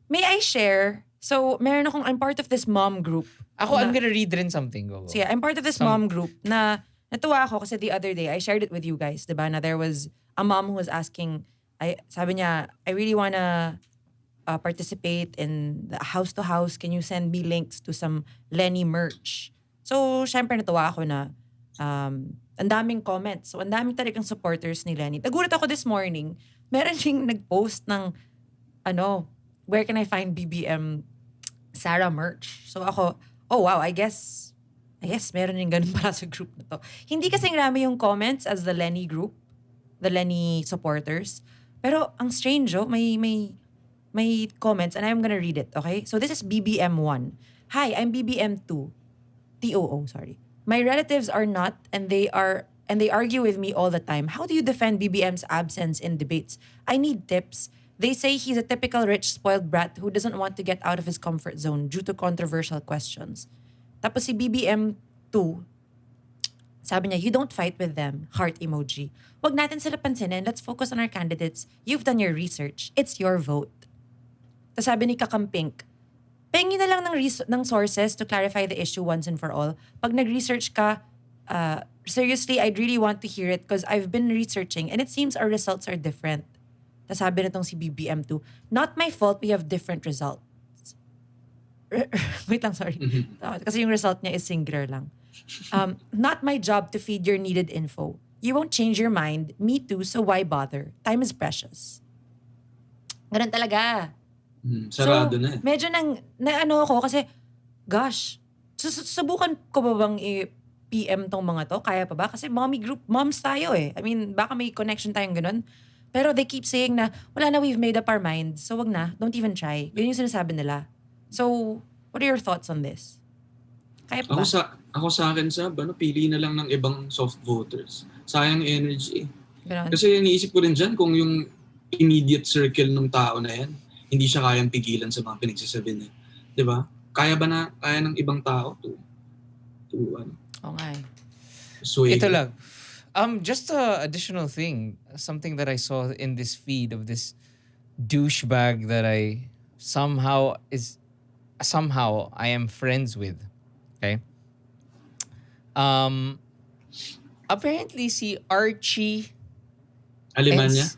May I share? So, I'm part of this mom group. I'm gonna read rin something. Go. So yeah, I'm part of this mom group na natuwa ako kasi the other day, I shared it with you guys, diba? Na there was a mom who was asking, sabi niya, I really wanna participate in the house to house. Can you send me links to some Lenny merch? So, syempre natuwa ako na ang daming comments. So, ang daming talagang supporters ni Lenny. Nagulat ako this morning, meron siyang nag-post ng where can I find BBM Sarah merch? So ako, oh wow, I guess meron yung ganun para sa group na to. Hindi kasing rami yung comments as the Lenny group, the Lenny supporters. Pero ang strange, may comments and I'm gonna read it, okay? So this is BBM1. Hi, I'm BBM2. TOO, sorry. My relatives are not, and they argue with me all the time. How do you defend BBM's absence in debates? I need tips. They say he's a typical rich, spoiled brat who doesn't want to get out of his comfort zone due to controversial questions. Tapos si BBM 2, sabi niya, you don't fight with them. Heart emoji. Wag natin sila pansinin. Let's focus on our candidates. You've done your research. It's your vote. Tapos sabi ni Kakampink, pengi na lang ng sources to clarify the issue once and for all. Pag nag-research ka, seriously, I'd really want to hear it because I've been researching and it seems our results are different. Tapos sabi nitong si BBM2, not my fault we have different results. Wait lang, sorry. Kasi yung result niya is singular lang. Not my job to feed your needed info. You won't change your mind. Me too, so why bother? Time is precious. Ganun talaga. Sarado na eh. Medyo na ano ako kasi, gosh, susubukan ko ba bang i-PM tong mga to? Kaya pa ba? Kasi moms tayo eh. I mean, baka may connection tayong ganun. Pero they keep saying na, wala na, we've made up our minds. So wag na, don't even try. Yun yung sinasabi nila. So, what are your thoughts on this? Kaya pa ba? Ako sa akin, pili na lang ng ibang soft voters. Sayang energy. Ganun. Kasi iniisip ko rin dyan kung yung immediate circle ng tao na yan, hindi siya kayang pigilan sa mga pinagsasabi niya. Di ba? Kaya ng ibang tao to Okay. sway. Ito lang. Just a additional thing, something that I saw in this feed of this douchebag that I somehow I am friends with. Okay? Apparently si Archie Alemanya?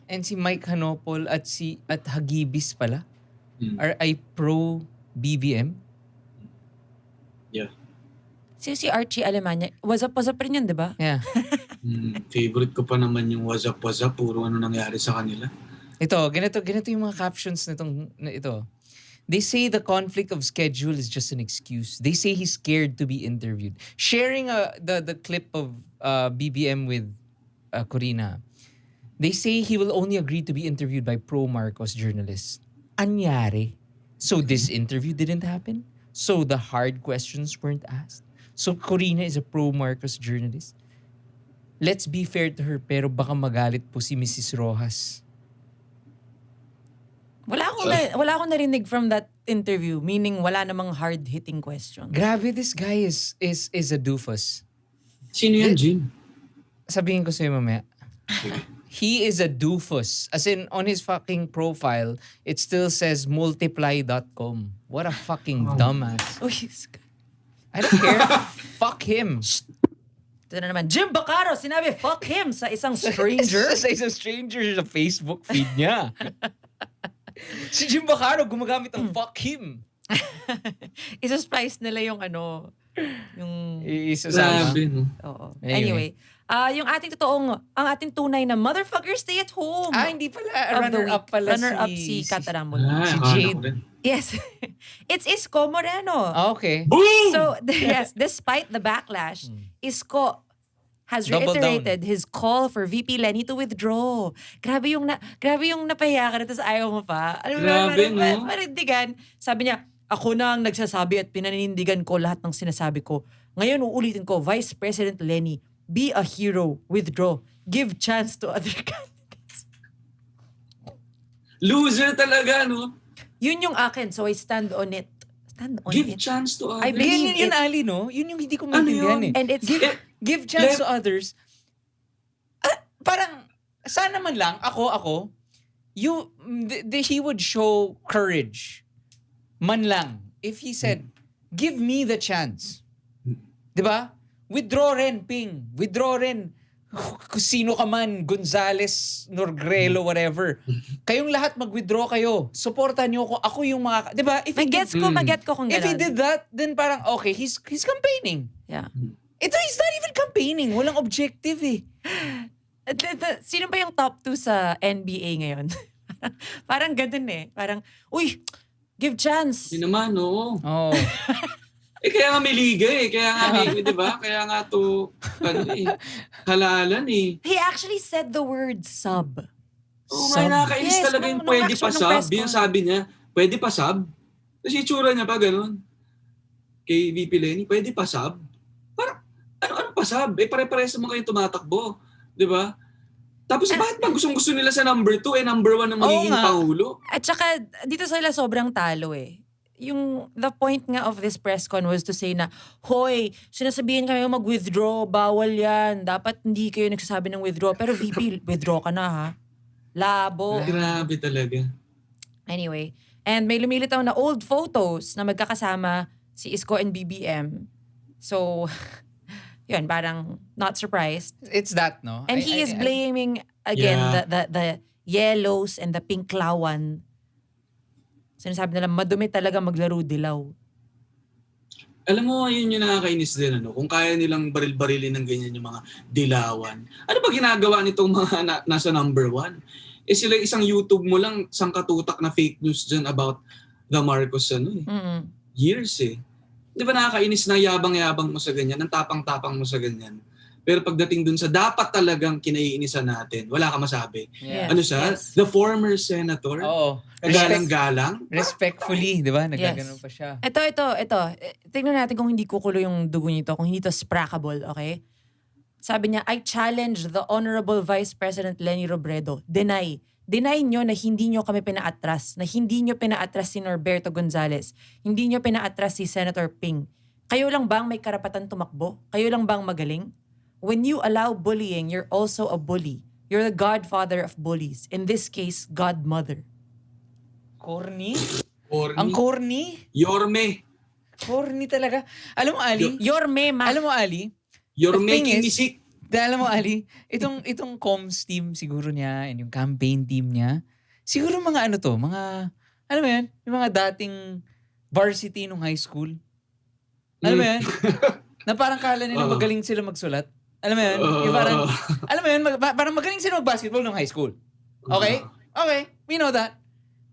and si Mike Hanopol at Hagibis pala ay pro BBM. Yeah. Si Archie Alemanya, was up rin yun, di ba? Yeah. Favorite ko pa naman yung what's up, puro ano nangyari sa kanila. Ito, ganito yung mga captions na ito. They say the conflict of schedule is just an excuse. They say he's scared to be interviewed. Sharing the clip of BBM with Corina. They say he will only agree to be interviewed by pro-Marcos journalists. Anyari. So this interview didn't happen? So the hard questions weren't asked? So Corina is a pro-Marcos journalist? Let's be fair to her, pero baka magalit po si Mrs. Rojas. Wala akong narinig from that interview, meaning wala namang hard-hitting questions. Grabe, this guy is a doofus. Sino yan, Jim? Sabihin ko sa'yo mamaya. He is a doofus. As in, on his fucking profile, it still says multiply.com. What a fucking dumbass. Uy, I don't care. Fuck him. ito na naman. Jim Bacaro, sinabi, fuck him sa isang stranger. Sa isang stranger sa Facebook feed niya. Si Jim Bacaro gumagamit ng fuck him. Isa-splice nila yung yung... Isasama. Grabe, no? Oo. Anyway. Yung ang ating tunay na motherfucker stay at home. Hindi pala. Of the Runner-up week. pala Runner-up si Kataramon. Si akala Jade. ko rin. Yes. It's Isko Moreno. Okay. Boom! So, yes, despite the backlash, Isko has Double reiterated his call for VP Lenny to withdraw. Grabe yung napahiya ka na, tapos ayaw mo pa. Grabe, no? Marindigan. Sabi niya, ako na ang nagsasabi at pinanindigan ko lahat ng sinasabi ko. Ngayon, uulitin ko, Vice President Lenny, be a hero, withdraw, give chance to other candidates. Loser talaga, no? Yun yung akin, so I stand on it. Give chance to others. I believe Yun, it. Ali, no? Yun yung hindi ko Ano maintindihan yun? eh. And it's... Give chance to others. Parang, sana man lang, ako, he would show courage. Man lang. If he said, give me the chance. Diba? Withdraw rin, Ping. Withdraw rin. Kung sino ka man, Gonzales, Norgrelo, whatever. Kayong lahat mag-withdraw kayo. Supportan niyo ako. Ako yung mga... Diba? Mag-get ko kung If he gano'n. did that, then parang, okay, he's campaigning. Yeah. Ito, he's not even campaigning. Walang objective eh. Sino ba yung top 2 sa NBA ngayon? Parang ganun eh. Parang, uy, give chance. Hindi naman, no? Oh. Kaya nga may liga eh. Kaya nga may, di ba? Kaya nga to, halalan eh. He actually said the word sub. Oh, may nakakainis Yes, talaga yung nung pwede action pa ng sub. press Yung con. sabi niya, pwede pa sub. Tapos yung itsura niya pa ganun. Kay VP Lenny, pwede pa sub. pa, Sab? Pare-pares naman kayong tumatakbo. Di ba? Tapos bakit pa gustong-gusto nila sa number 2 number 1 ng magiging nga. Pangulo? At saka, dito sila sobrang talo eh. The point nga of this press con was to say na, hoy, sinasabihin kami mag-withdraw, bawal yan. Dapat hindi kayo nagsasabi ng withdraw. Pero VP, withdraw ka na ha. Labo. Grabe talaga. Anyway, and may lumilitaw na old photos na magkakasama si Isko and BBM. So, yun, parang not surprised. It's that, no? And he is blaming, again, Yeah. the yellows and the pink lawan. Sinasabi nila, madumi talaga maglaro dilaw. Alam mo, yun yung nakakainis din. Kung kaya nilang baril-barilin ng ganyan yung mga dilawan. Ano ba ginagawa nitong mga nasa number 1? Sila isang YouTube mo lang, isang katutak na fake news dyan about the Marcos years eh. Di ba nakakainis na yabang-yabang mo sa ganyan, ang tapang-tapang mo sa ganyan. Pero pagdating dun sa dapat talagang kinaiinisan natin, wala ka masabi. Yeah. Ano siya? Yes. The former senator? Oo. Galang-galang? Respectfully, di ba? Nagkaganon pa siya. Ito. Tingnan natin kung hindi kukulo yung dugo nito, kung hindi to sprackable, okay? Sabi niya, I challenge the Honorable Vice President Leni Robredo. Deny nyo na hindi nyo kami pinaatras, na hindi nyo pinaatras si Norberto Gonzales, hindi nyo pinaatras si Senator Ping. Kayo lang bang may karapatan tumakbo? Kayo lang bang magaling? When you allow bullying, you're also a bully. You're the godfather of bullies. In this case, godmother. Corny? Corny? Ang corny? Yorme. Corny talaga. Alam mo, Ali? Your mema. Alam mo, Ali? You're The thing making is- me sick. Alam mo, Ali? Itong comms team siguro niya and yung campaign team niya, siguro mga ano to, mga, alam mo yan? Yung mga dating varsity nung high school. Alam mo yan? Na parang kala nila magaling sila magsulat. Alam mo yan? Yung parang, alam mo yan, parang magaling sila mag-basketball nung high school. Okay? Okay, we know that.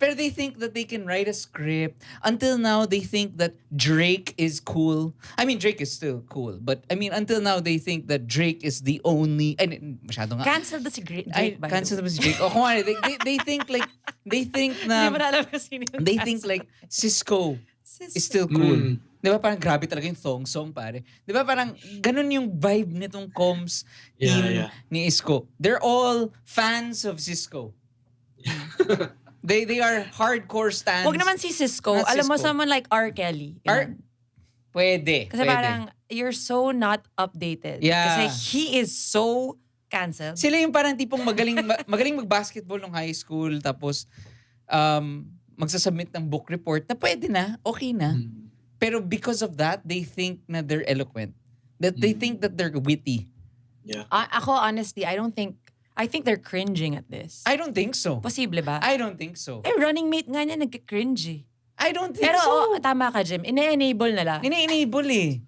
Pero they think that they can write a script. Until now, they think that Drake is cool. I mean, Drake is still cool. But, I mean, until now, they think that Drake is the only... Ay, masyado nga. Cancel the si Drake, by the Cancel way. the si Drake. O kung ano, they think like... They think Hindi na... mo na alam kung sino yung They think like Cisco Cisco. is still cool. Di ba parang grabe talaga yung thong song, pare. Di ba parang ganun yung vibe nitong comms team ni Isko. They're all fans of Cisco. They are hardcore stans. Huwag naman si Cisco. Not Alam mo, Cisco. someone like R. Kelly. Pwede. Kasi pwede. parang, you're so not updated. Yeah. Kasi he is so canceled. Sila yung parang tipong magaling mag-basketball nung high school tapos magsasubmit ng book report na pwede na, okay na. Pero because of that, they think na they're eloquent. That they think that they're witty. Yeah. Ako, honestly, I think they're cringing at this. I don't think so. Posible ba? I don't think so. running mate nga niya nagka-cringe eh. I don't think Pero so. tama ka, Jim. Ine-enable nila. Ini-enable eh.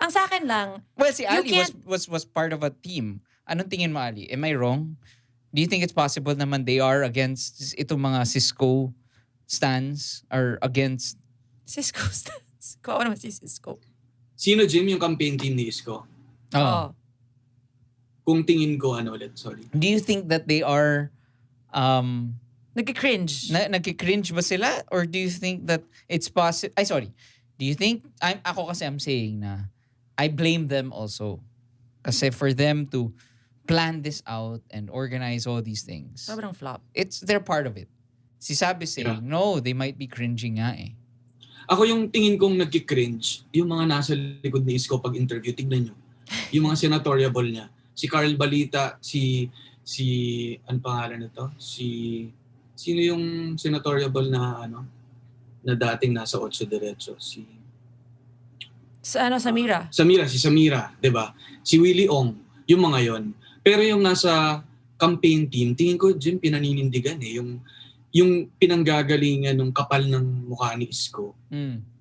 Ang sa akin lang, Well, si You Ali can't- was part of a team. Anong tingin mo, Ali? Am I wrong? Do you think it's possible naman they are against itong mga Cisco stands or against... Cisco stance. Kuha naman si Cisco. Sino, Jim, yung campaign team ni Isko? Oo. Kung tingin ko, ulit, sorry. Do you think that they are... Nagka-cringe. Nagki-cringe ba sila? Or do you think that it's possible... Ay, sorry. Do you think... Ako kasi I'm saying na I blame them also. Kasi for them to plan this out and organize all these things, Sobrang flop. they're part of it. Si Saab is saying, no, they might be cringing nga eh. Ako yung tingin kong nagki-cringe, yung mga nasa likod ni Isko pag interview, tignan nyo. Yung mga senatoriable niya. Si Carl Balita, ano pangalan nito? Sino yung senatoriable na na dating nasa 8 Diretso? Samira. Si Samira, 'di ba? Si Willie Ong, yung mga yon. Pero yung nasa campaign team, tingin ko Jim pinaninindigan eh, yung pinanggagalingan ng kapal ng mukha ni Isko.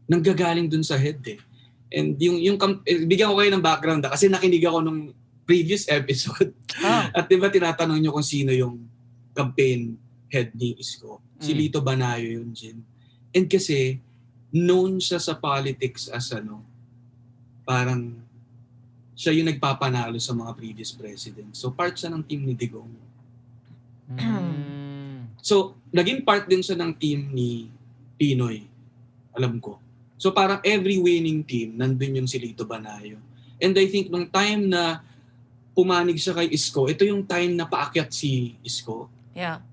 Nanggagaling dun sa head eh. And bigyan ko kayo ng background kasi nakinig ako nung previous episode. At 'di ba tinatanong niyo kung sino yung campaign head ni Isko? Si Lito Banayo yun, Jim. And kasi known siya sa politics as parang siya yung nagpapanalo sa mga previous president. So part siya ng team ni Digong. So naging part din siya ng team ni Pinoy. Alam ko. So parang every winning team, nandun yung si Lito Banayo. And I think nung time na pumanig siya kay Isko, ito yung time na paakyat si Isko. Yeah.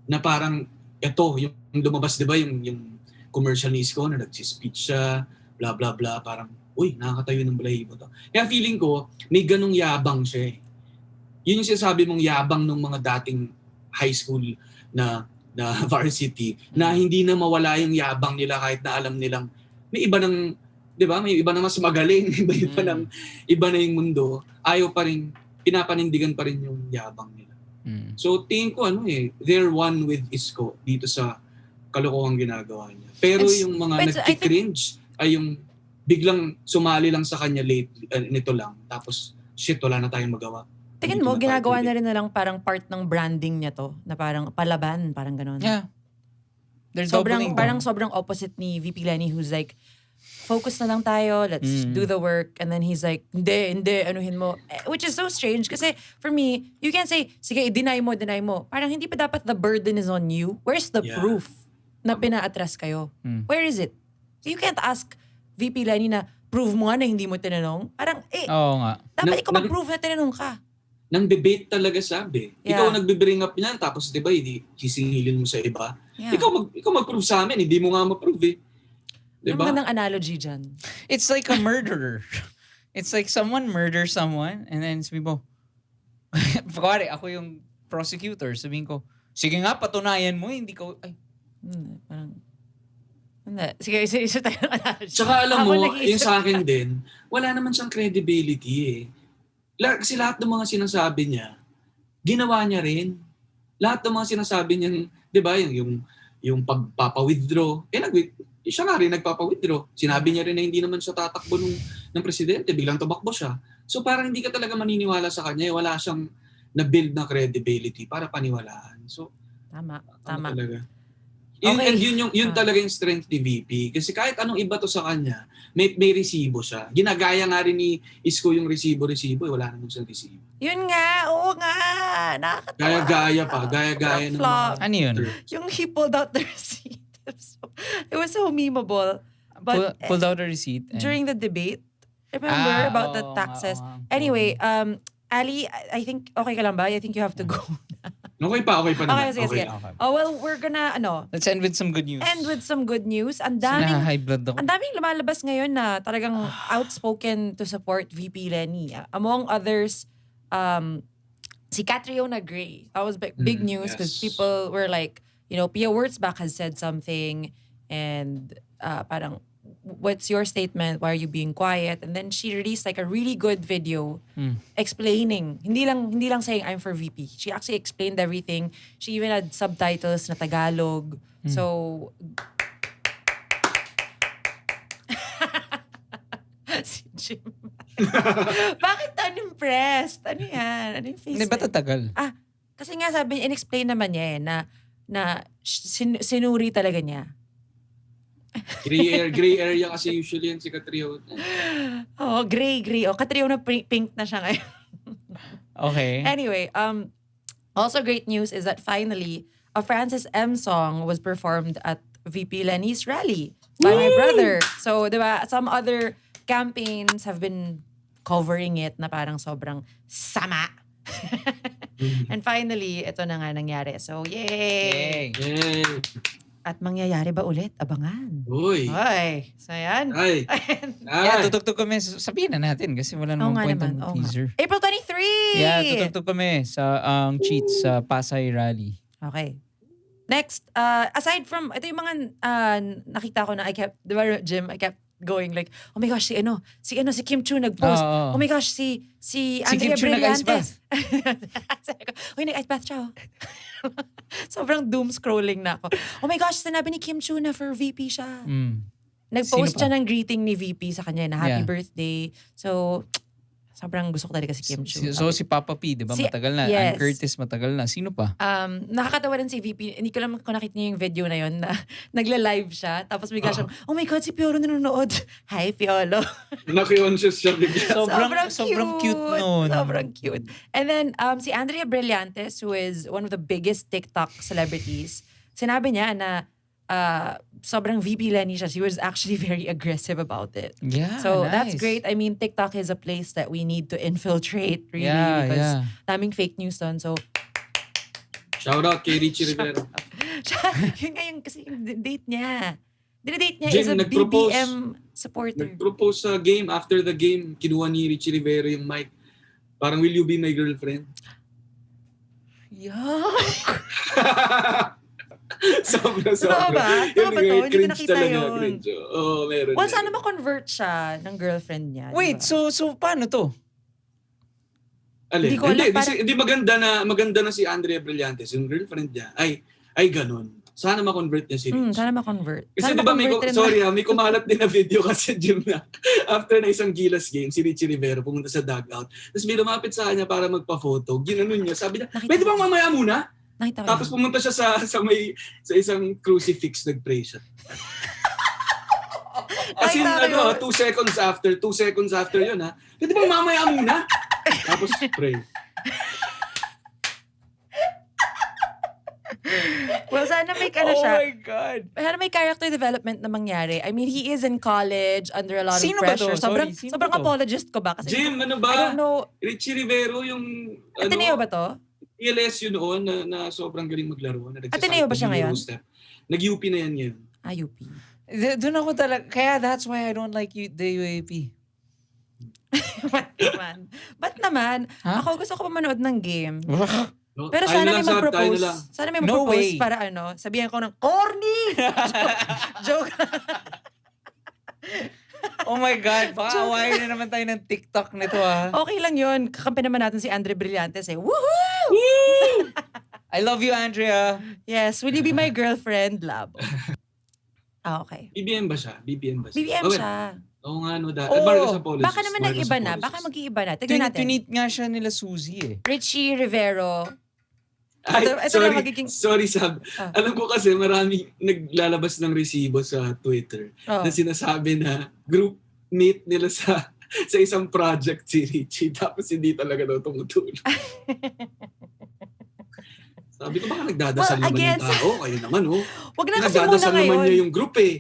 Na parang, ito, yung lumabas, di ba, yung commercial ni Isko na nagsispeech siya, blah, blah, blah, parang, uy, nakakatayo ng balahibo to. Kaya feeling ko, may ganong yabang siya eh. Yun yung sinasabi mong yabang ng mga dating high school na varsity, na hindi na mawala yung yabang nila kahit na alam nilang may iba ng, di ba, may iba na mas magaling, iba na yung mundo, ayaw pa rin, pinapanindigan pa rin yung yabang nila. So tingin ko they're one with Isko dito sa kalokohang ginagawa niya. Pero yung mga nagki-cringe ay yung biglang sumali lang sa kanya late nito lang, tapos shit, wala na tayong magawa. Tingin mo, ginagawa na rin na lang parang part ng branding niya to, na parang palaban, parang gano'n. Yeah. They're doubling down. Parang sobrang opposite ni VP Lenny, who's like, focus na lang tayo, let's do the work. And then he's like, hindi, anuhin mo. Which is so strange kasi for me, you can't say, sige, deny mo. Parang hindi pa dapat the burden is on you. Where's the proof na pina-atras kayo? Where is it? So you can't ask VP Lenny na, prove mo nga na hindi mo tinanong. Parang, Oo nga. dapat ikaw mag-prove na tinanong ka. Nang debate talaga sabi. Yeah. Ikaw nagbe-bring up niyan, tapos di ba, hindi sisingilin mo sa iba. Yeah. Ikaw mag-prove sa amin, hindi mo nga ma-prove eh. Yung Diba? magandang analogy dyan. It's like a murderer. It's like someone murders someone and then sabi mo, pagkari, ako yung prosecutor, sabihin ko, sige nga, patunayan mo, hindi ko, ay. Parang, hindi. Sige, isa tayo ng analogy. Tsaka alam mo, yung sa akin din, wala naman siyang credibility eh. Kasi lahat ng mga sinasabi niya, ginawa niya rin. Lahat ng mga sinasabi niya, di ba, yung pagpapa-withdraw, siya nga rin nagpapa-withdraw. Sinabi niya rin na hindi naman siya tatakbo ng presidente, biglang tumakbo siya. So parang hindi ka talaga maniniwala sa kanya, wala siyang na-build na credibility para paniwalaan. So, Tama. talaga. Okay. And yun talaga yung strength ni VP. Kasi kahit anong iba to sa kanya, may resibo siya. Ginagaya nga rin ni Isko yung resibo, wala naman siyang resibo. Yun nga, oo nga. Nakakatawa. Gaya-gaya pa, gaya-gaya ng Flop. Ano yun? Yung he pulled out the receipt. It was so memeable. But Pulled out a receipt. And, during the debate, remember about the oo taxes. nga. Anyway, Ali, I think, okay ka lang ba? I think you have to go. Okay pa naman. Okay, sige. Oh, well, we're gonna, Let's end with some good news. Ang High blood ako. daming lumalabas ngayon na talagang outspoken to support VP Lenny. Among others, si Catriona Gray. That was big news because yes. people were like, Pia Wurtzbach has said something and parang, what's your statement? Why are you being quiet? And then she released like a really good video explaining. Hindi lang saying I'm for VP. She actually explained everything. She even had subtitles na Tagalog. So si Jim. Bakit unimpressed? Ano yan? Ano yung face? Hindi ba tatagal? Kasi nga sabi, in-explain naman niya na sinuri talaga niya. Gray area kasi usually yan si Catriona. Oh, gray. Oh, Catriona pink na siya ngayon. Okay. Anyway, also great news is that finally, a Francis M song was performed at VP Lenny's rally by my brother. So, diba, some other campaigns have been covering it na parang sobrang sama. And finally, ito na nga nangyari. So, yay! Yay! At mangyayari ba ulit? Abangan. Uy! Ay, so yan. Ay! Yeah, tutugtog kami. Sabihin na natin kasi wala namang point ng teaser. April 23! Yeah, tutugtog kami sa cheats sa Pasay Rally. Okay. Next, aside from, ito yung mga nakita ko na di ba, Jim, I kept going like, oh my gosh, si Kim Chu nag-post. Oh my goch, si Andrea Kim Chu Brillantes. Uy, nag-ice bath siya. Sobrang doom scrolling na ako. Oh my gosh, sinabi ni Kim Chu na for VP siya. Nag-post siya ng greeting ni VP sa kanya na happy birthday. So, sobrang gusto ko talaga si Kim Chu. So, si Papa P, di ba? Matagal na. Yes. Ann Curtis, matagal na. Sino pa? Nakakatawa rin si VP. Hindi ko lang kung nakita niyo yung video na yun na nagla-live siya. Tapos bigla siyang, oh my God, si Piolo nanonood. Hi, Piolo. Naki-conscious siya bigla. Sobrang cute nun. Sobrang cute. And then, si Andrea Brillantes, who is one of the biggest TikTok celebrities, sinabi niya na sobrang VP Lenny siya. She was actually very aggressive about it. Yeah, So nice. that's great. I mean, TikTok is a place that we need to infiltrate really Yeah. because daming fake news doon. So Shout out kay Richie Rivera. yun nga yung kasi yung date niya. Dinadate niya Jim, is a nag-propose. BBM supporter. Nag-propose sa game. After the game, kinuha ni Richie Rivera yung mic. Parang, will you be my girlfriend? Yuck! Sobra. Totoo ba? Totoo ba to? Hindi ko Cringe nakita talaga, yun. cringe. Oo, meron. Well, sana ma-convert siya ng girlfriend niya. Wait, diba? so paano to? Alin? Hindi ko alam, Hindi maganda na si Andrea Brillantes, yung girlfriend niya. Ay ganun. Sana ma-convert niya si Rich. Sana ma-convert. Kasi Sana di ba ma-convert rin may kumalat din na video kasi Jim na after na isang Gilas game, si Richie Rivera pumunta sa dugout. Tapos may lumapit sa kanya para magpa-photo. Ginanon niya. Sabi niya, pwede bang mamaya muna? Nakita ko Tapos yun. pumunta siya sa isang crucifix, nag-pray siya. As in, Nakita ko yun. 2 seconds after yun ha. Pwede bang mamaya muna? Tapos pray. Well, sana may Oh siya. my God. Sana may character development na mangyari. I mean, he is in college under a lot Sino of ba pressure. to? Sorry, sino Sobrang ba to? apologist ko ba? Kasi Jim, ano I ba? don't know. Richie Rivero yung Ateneo ba to? PLSU noon na sobrang galing maglaro. Na Ateneo ba siya ngayon? Nag-UP na yan ngayon. UP. Doon ako talaga. Kaya that's why I don't like the UAP. Ba't naman? Huh? Ako gusto ko pa manood ng game. No? Pero Tayo sana na may lang, Saab, tayo na mag-propose. lang. Sana may No mag-propose way. para sabihan ko ng corny! Joke. Oh my God. Baka awayin na naman tayo ng TikTok nito Okay lang yun. Kakampi naman natin si Andre Brillantes eh. Woohoo! I love you, Andrea. Yes, will you be my girlfriend, lab? Okay. BBM ba siya? BBM BBM Okay. siya. Oo nga, no. Oo. Marcos apologies. Baka naman Marcos nag-iba na. apologies. Baka mag-iiba na. Tignan natin. Tweet nga siya nila Suzy eh. Richie Rivero. Ay, Ito sorry, na magiging- sorry Sab. Ah. Alam ko kasi maraming naglalabas ng resibo sa Twitter Oh. na sinasabi na group mate nila sa isang project si Richie tapos hindi talaga daw tumutulong. Sabi ko baka nagdadasal Well, naman again, yung tao. Kayo naman Wag na kasi muna nagdadasal naman ngayon. niya yung group eh.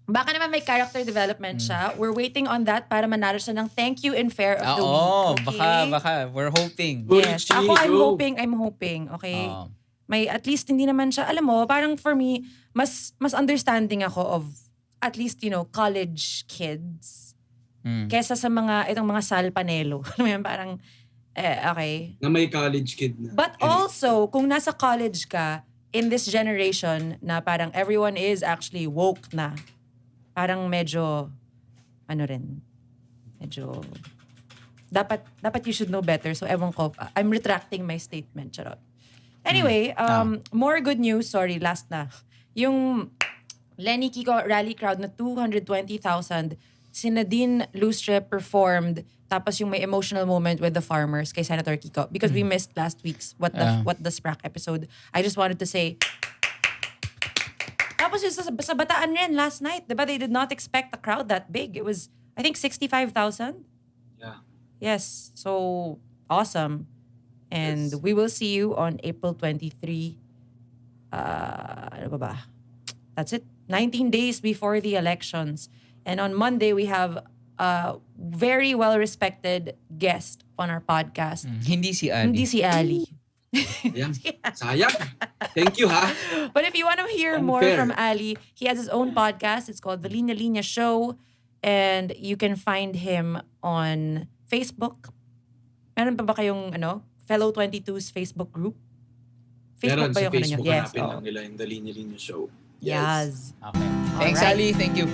Baka naman may character development siya. We're waiting on that para manalo siya ng thank you and fair of the week. Okay? baka. We're hoping. Go, Yes. Richie, Ako, I'm go. hoping. Okay? Oo. May, at least hindi naman siya, alam mo, parang for me, mas understanding ako of, at least, college kids. Mm. Kesa sa itong mga Sal Panelo. Alam mo yan, parang, okay. Na may college kid na. But also, kung nasa college ka, in this generation, na parang everyone is actually woke na, parang medyo, dapat you should know better. So, ewan ko, I'm retracting my statement, charot. Anyway, more good news. Sorry, last na. Yung Lenny Kiko rally crowd na 220,000, si Nadine Lustre performed, tapos yung may emotional moment with the farmers kay Senator Kiko. Because we missed last week's WATDASPRAK episode. I just wanted to say, tapos yung sa Bataan rin last night, diba? They did not expect the crowd that big. It was, I think, 65,000. Yeah. Yes. So, awesome. And Yes. we will see you on April 23. Ano ba ba? That's it. 19 days before the elections. And on Monday, we have a very well-respected guest on our podcast. Hindi si Ali. Hindi si Ali. Ayan. Sayang. Thank you ha. But if you want to hear more Unfair. from Ali, he has his own podcast. It's called The Linya Linya Show. And you can find him on Facebook. Meron pa ba kayong Fellow 22's Facebook group? Meron ba sa yung ano nyo? Facebook, Yes. hanapin lang nila yung The Linya Linya Show. Yes. Okay. Thanks, Alright. Ali. Thank you.